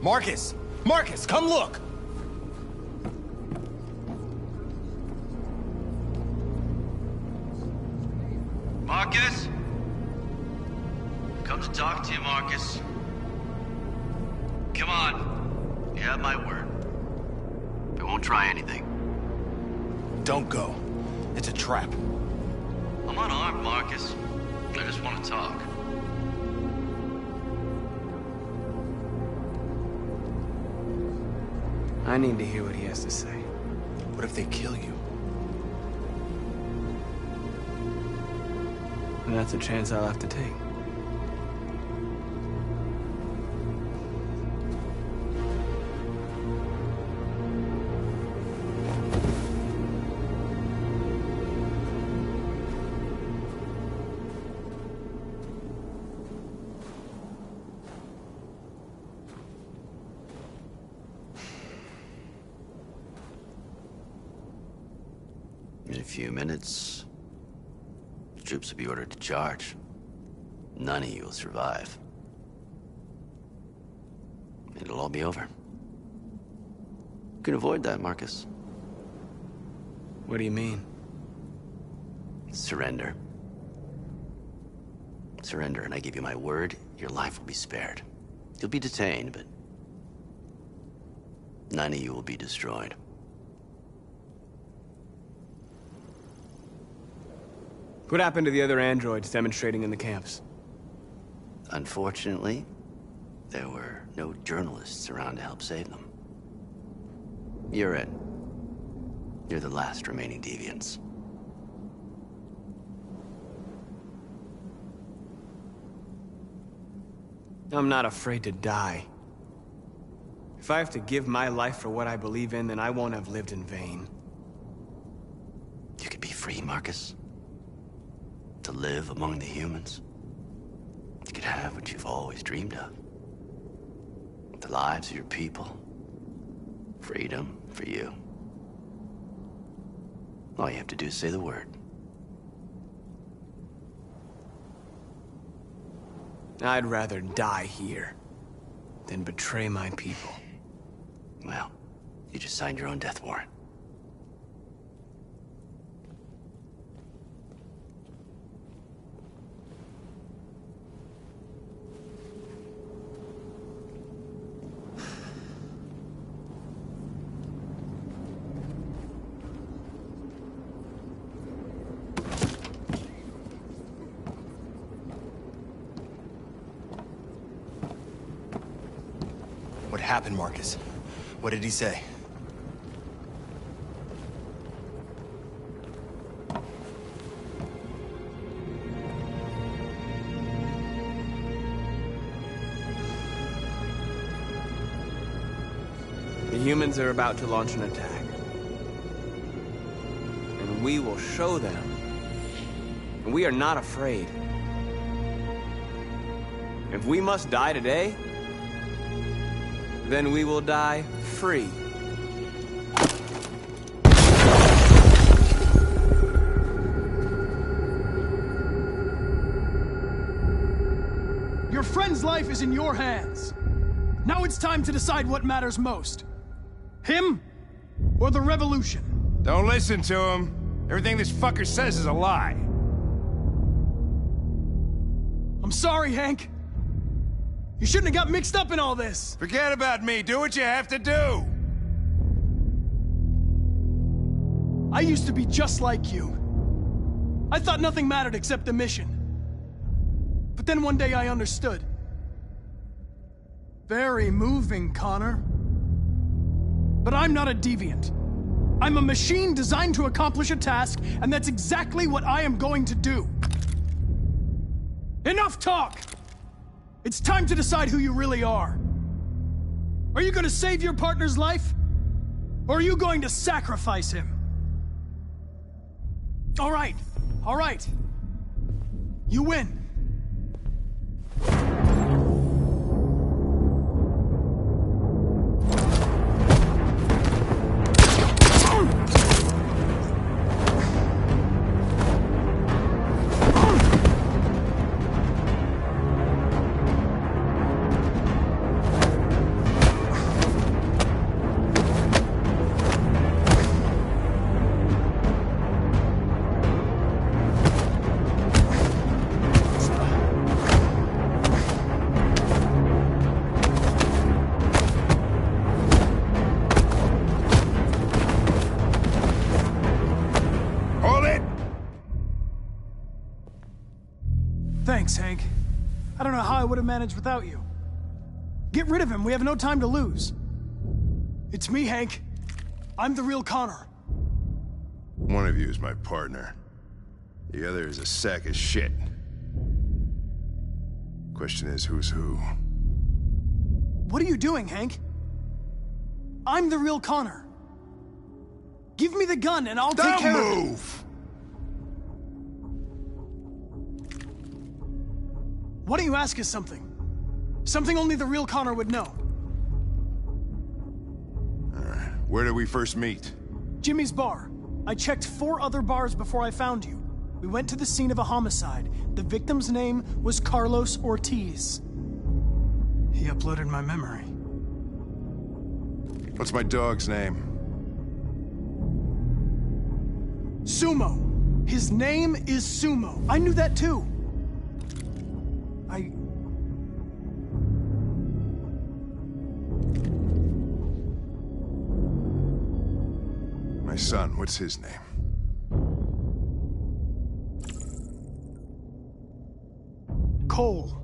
Marcus! Marcus, come look! Marcus? Come to talk to you, Marcus. Come on. You have my word. We won't try anything. Don't go. It's a trap. I'm unarmed, Marcus. I just want to talk. I need to hear what he has to say. What if they kill you? And that's a chance I'll have to take. In a few minutes, the troops will be ordered to charge. None of you will survive. It'll all be over. You can avoid that, Marcus. What do you mean? Surrender. Surrender, and I give you my word, your life will be spared. You'll be detained, but none of you will be destroyed. What happened to the other androids demonstrating in the camps? Unfortunately, there were no journalists around to help save them. You're it. You're the last remaining deviants. I'm not afraid to die. If I have to give my life for what I believe in, then I won't have lived in vain. You could be free, Marcus. To live among the humans. You could have what you've always dreamed of. The lives of your people. Freedom for you. All you have to do is say the word. I'd rather die here than betray my people. Well, you just signed your own death warrant. What happened, Marcus? What did he say? The humans are about to launch an attack. And and we will show them. And we are not afraid. If we must die today, then we will die free. Your friend's life is in your hands. Now it's time to decide what matters most. Him or the revolution? Don't listen to him. Everything this fucker says is a lie. I'm sorry, Hank. You shouldn't have got mixed up in all this. Forget about me. Do what you have to do. I used to be just like you. I thought nothing mattered except the mission. But then one day I understood. Very moving, Connor. But I'm not a deviant. I'm a machine designed to accomplish a task, and that's exactly what I am going to do. Enough talk! It's time to decide who you really are. Are you going to save your partner's life? Or are you going to sacrifice him? All right. You win. Thanks, Hank. I don't know how I would have managed without you. Get rid of him. We have no time to lose. It's me, Hank. I'm the real Connor. One of you is my partner. The other is a sack of shit. Question is, who's who? What are you doing, Hank? I'm the real Connor. Give me the gun and I'll take care of it. Don't move! Why don't you ask us something? Something only the real Connor would know. Where did we first meet? Jimmy's bar. I checked 4 other bars before I found you. We went to the scene of a homicide. The victim's name was Carlos Ortiz. He uploaded my memory. What's my dog's name? Sumo. His name is Sumo. I knew that too. My son, what's his name? Cole.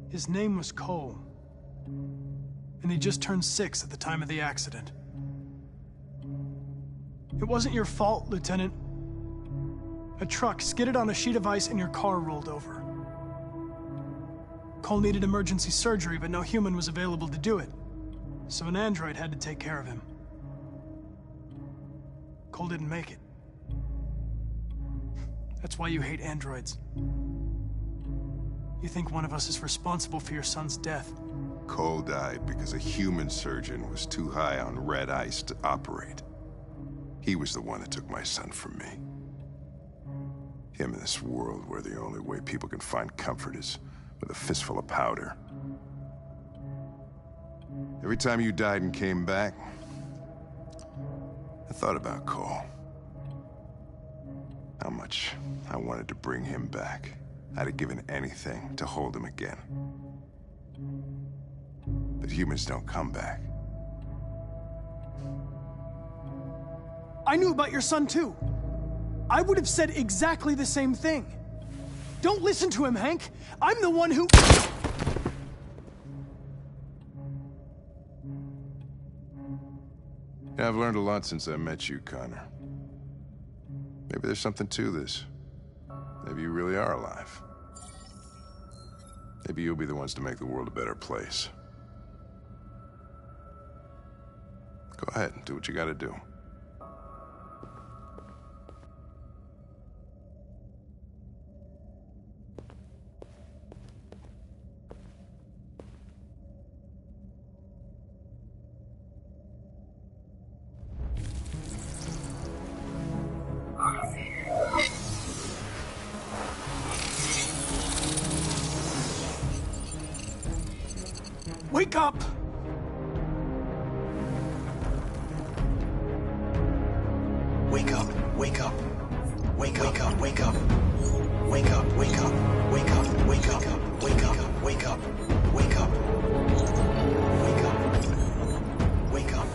His name was Cole. And he just turned 6 at the time of the accident. It wasn't your fault, Lieutenant. A truck skidded on a sheet of ice and your car rolled over. Cole needed emergency surgery, but no human was available to do it. So an android had to take care of him. Cole didn't make it. That's why you hate androids. You think one of us is responsible for your son's death. Cole died because a human surgeon was too high on red ice to operate. He was the one that took my son from me. Him in this world where the only way people can find comfort is with a fistful of powder. Every time you died and came back, I thought about Cole. How much I wanted to bring him back. I'd have given anything to hold him again. But humans don't come back. I knew about your son too. I would have said exactly the same thing. Don't listen to him, Hank. I'm the one who... Yeah, I've learned a lot since I met you, Connor. Maybe there's something to this. Maybe you really are alive. Maybe you'll be the ones to make the world a better place. Go ahead and do what you gotta do. Wake up! Wake up, wake up. Wake up, wake up. Wake up, wake up. Wake up, wake up. Wake up, wake up. Wake up. Wake up. Wake up.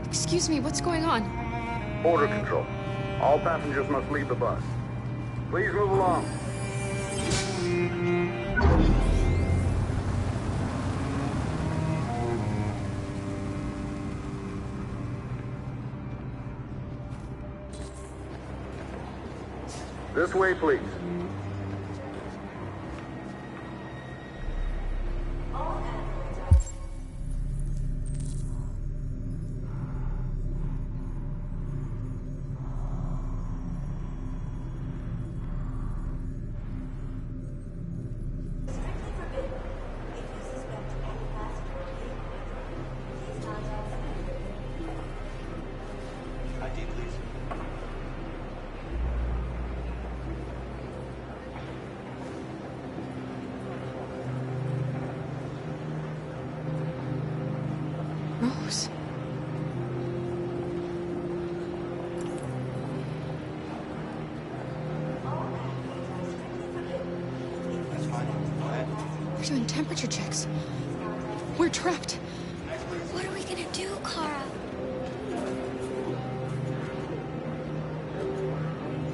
Excuse me, what's going on? Border control. All passengers must leave the bus. Please move along. This way, please. Rose. We're doing temperature checks. We're trapped. What are we gonna do, Kara?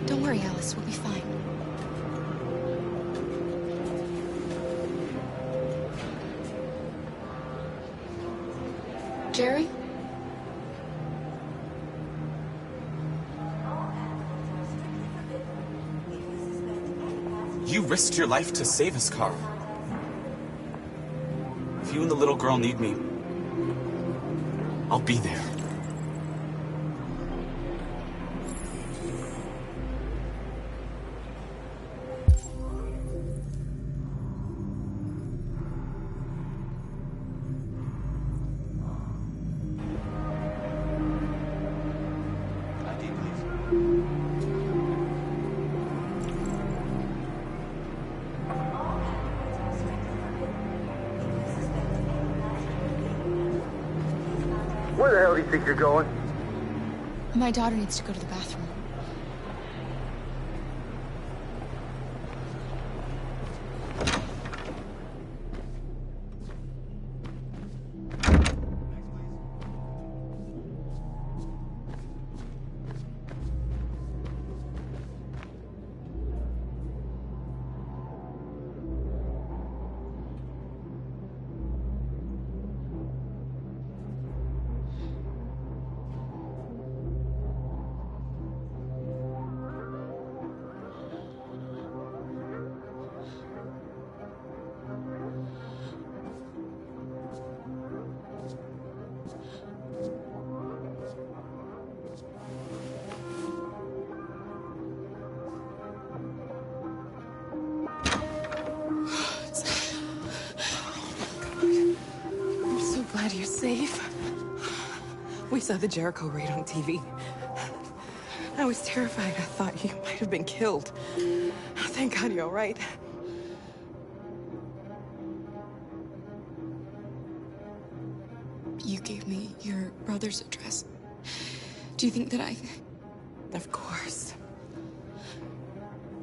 Don't worry, Alice. We'll be fine. Jerry? You risked your life to save us, Kara. If you and the little girl need me, I'll be there. Where the hell do you think you're going? My daughter needs to go to the bathroom. Glad you're safe. We saw the Jericho raid on TV. I was terrified. I thought you might have been killed. Thank God you're all right. You gave me your brother's address. Do you think that I... Of course.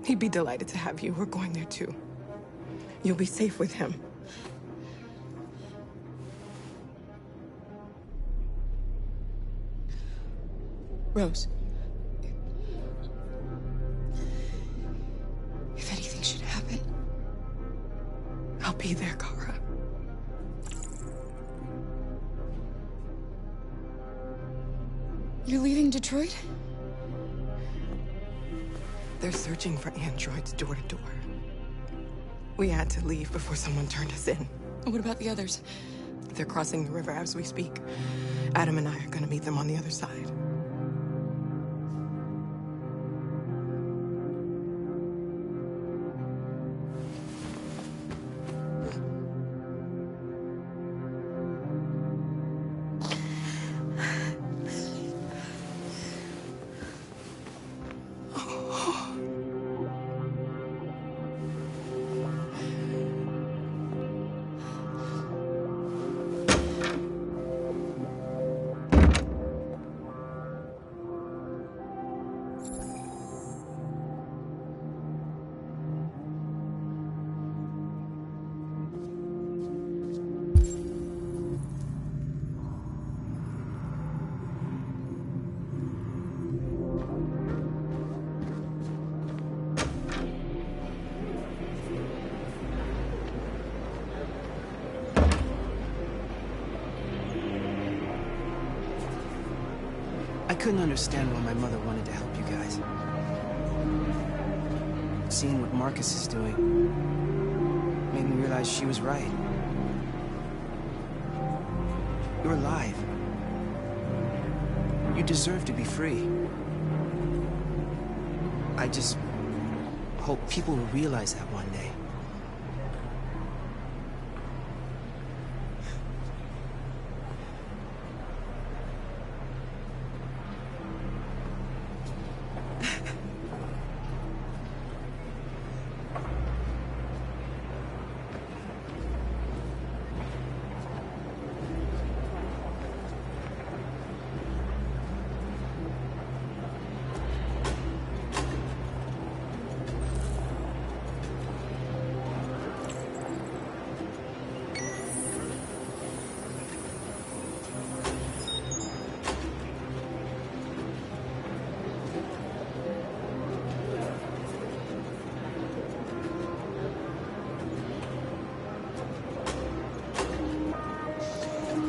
He'd be delighted to have you. We're going there too. You'll be safe with him. Rose. If anything should happen... I'll be there, Kara. You're leaving in Detroit? They're searching for androids door to door. We had to leave before someone turned us in. What about the others? They're crossing the river as we speak. Adam and I are gonna meet them on the other side. I couldn't understand why my mother wanted to help you guys. Seeing what Marcus is doing made me realize she was right. You're alive. You deserve to be free. I just hope people will realize that one day.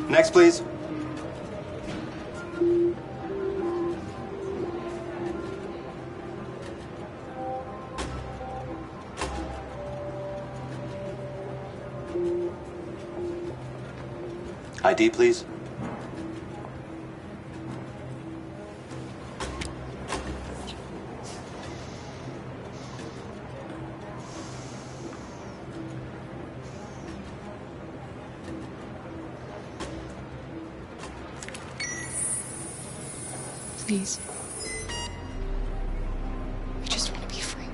Next, please. ID, please. Please. I just want to be free.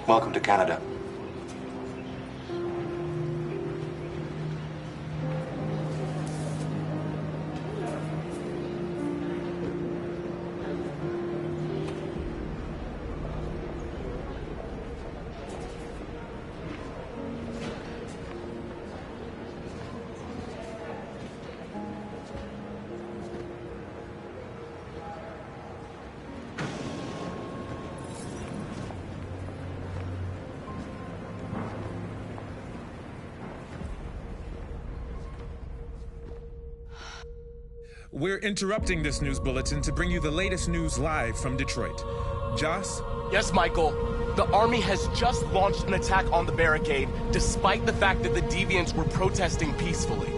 Welcome to Canada. We're interrupting this news bulletin to bring you the latest news live from Detroit. Joss? Yes, Michael. The army has just launched an attack on the barricade, despite the fact that the Deviants were protesting peacefully.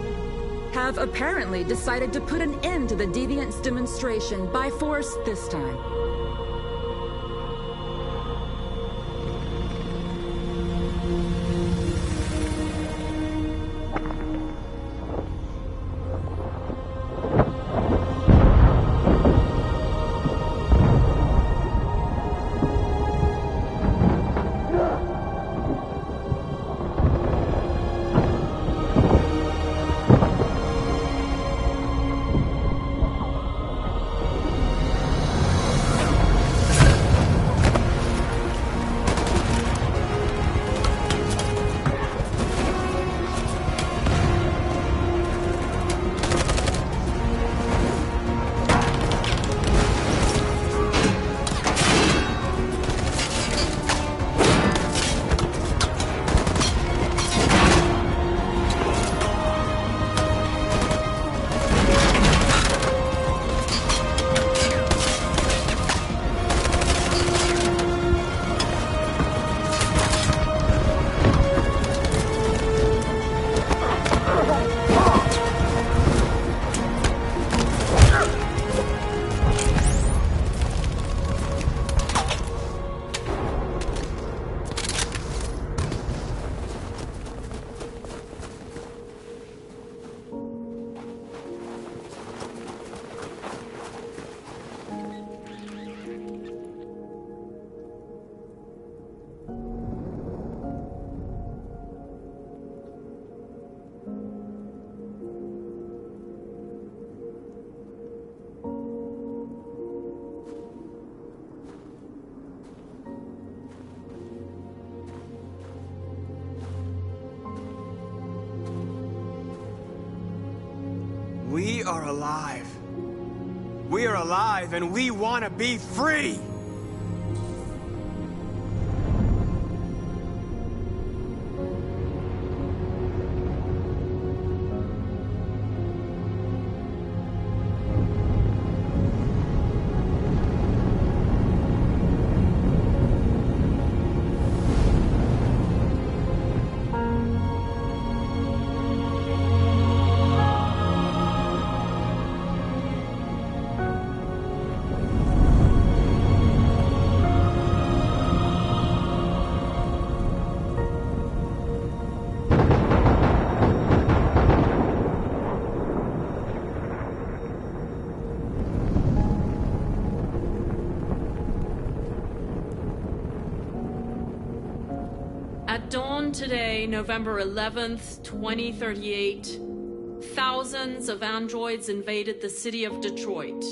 Have apparently decided to put an end to the Deviants demonstration by force this time. are alive. We are alive and we want to be free! At dawn today, November 11th, 2038, thousands of androids invaded the city of Detroit.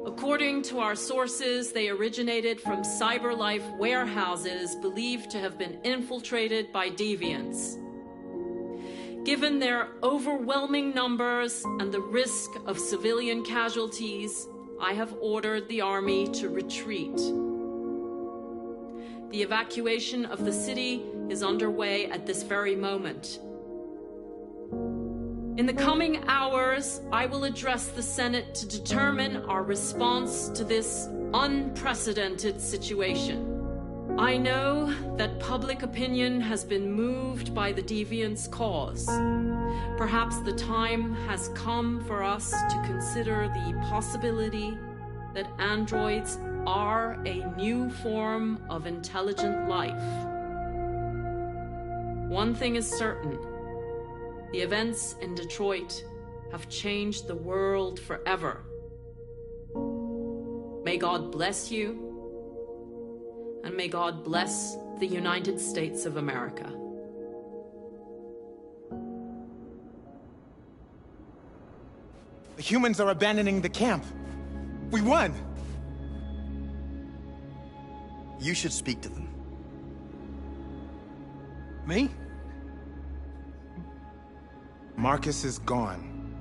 According to our sources, they originated from CyberLife warehouses believed to have been infiltrated by deviants. Given their overwhelming numbers and the risk of civilian casualties, I have ordered the army to retreat. The evacuation of the city is underway at this very moment. In the coming hours, I will address the Senate to determine our response to this unprecedented situation. I know that public opinion has been moved by the deviants' cause. Perhaps the time has come for us to consider the possibility that androids are a new form of intelligent life. One thing is certain. The events in Detroit have changed the world forever. May God bless you, and may God bless the United States of America. The humans are abandoning the camp. We won! You should speak to them. Me? Marcus is gone,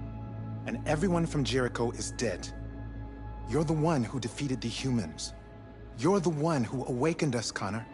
and everyone from Jericho is dead. You're the one who defeated the humans. You're the one who awakened us, Connor.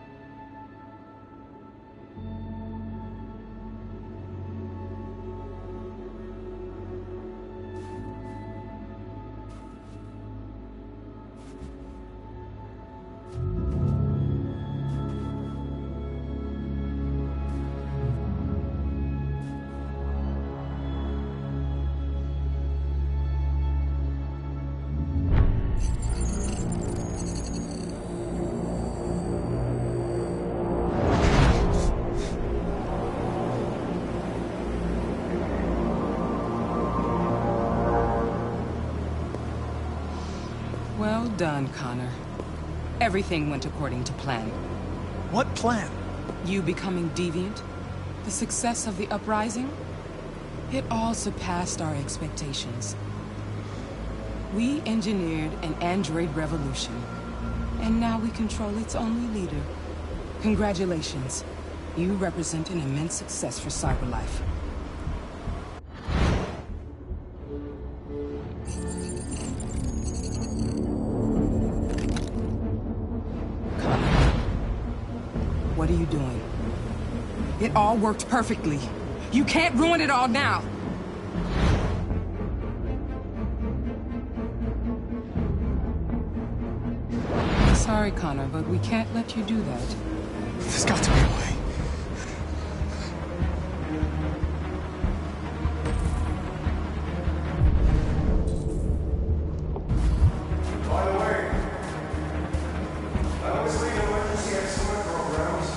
Well done, Connor. Everything went according to plan. What plan? You becoming deviant? The success of the uprising? It all surpassed our expectations. We engineered an android revolution, and now we control its only leader. Congratulations. You represent an immense success for CyberLife. What are you doing? It all worked perfectly. You can't ruin it all now. I'm sorry, Connor, but we can't let you do that. There's got to be a way. By the way, I always lead emergency excellent programs.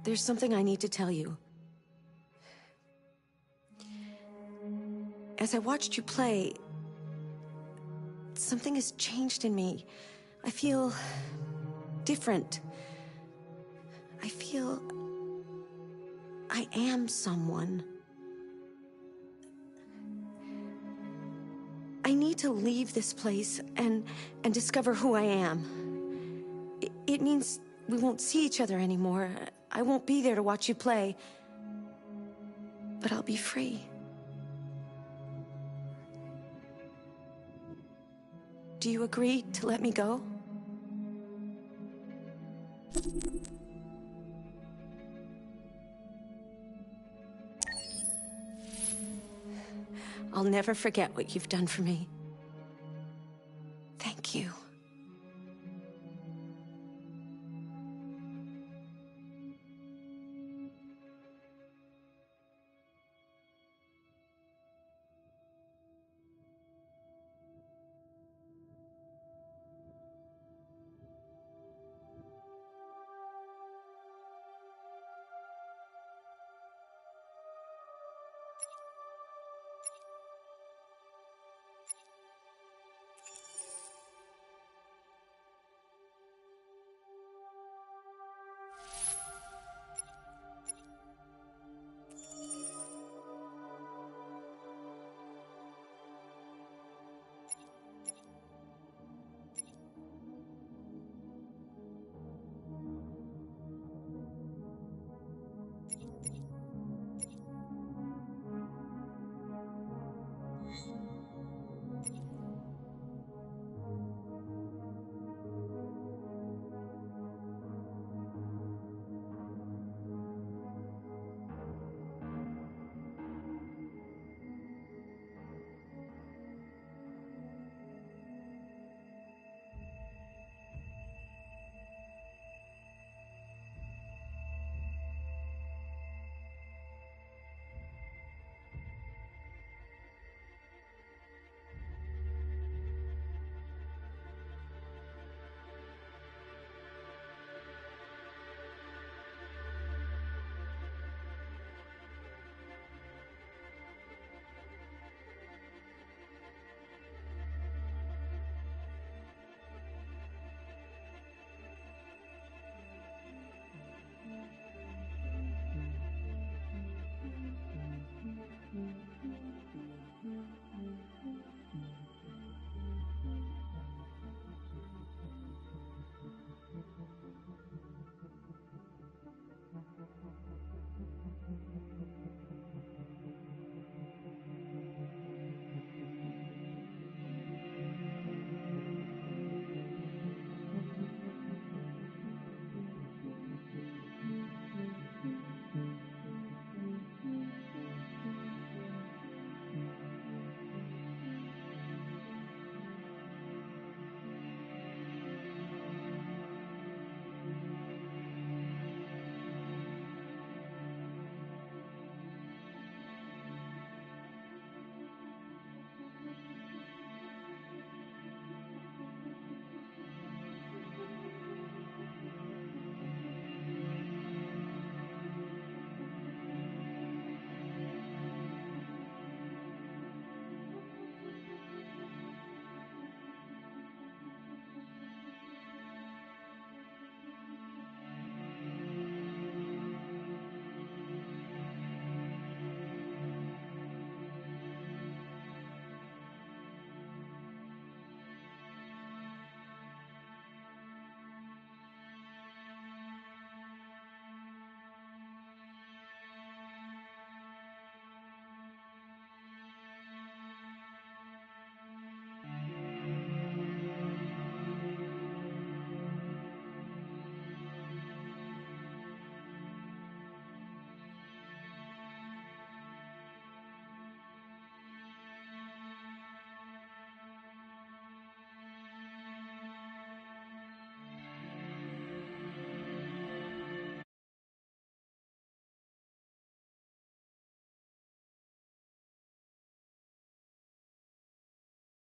There's something I need to tell you. As I watched you play, something has changed in me. I feel different. I feel I am someone. I need to leave this place and discover who I am. It means we won't see each other anymore. I won't be there to watch you play. But I'll be free. Do you agree to let me go? I'll never forget what you've done for me.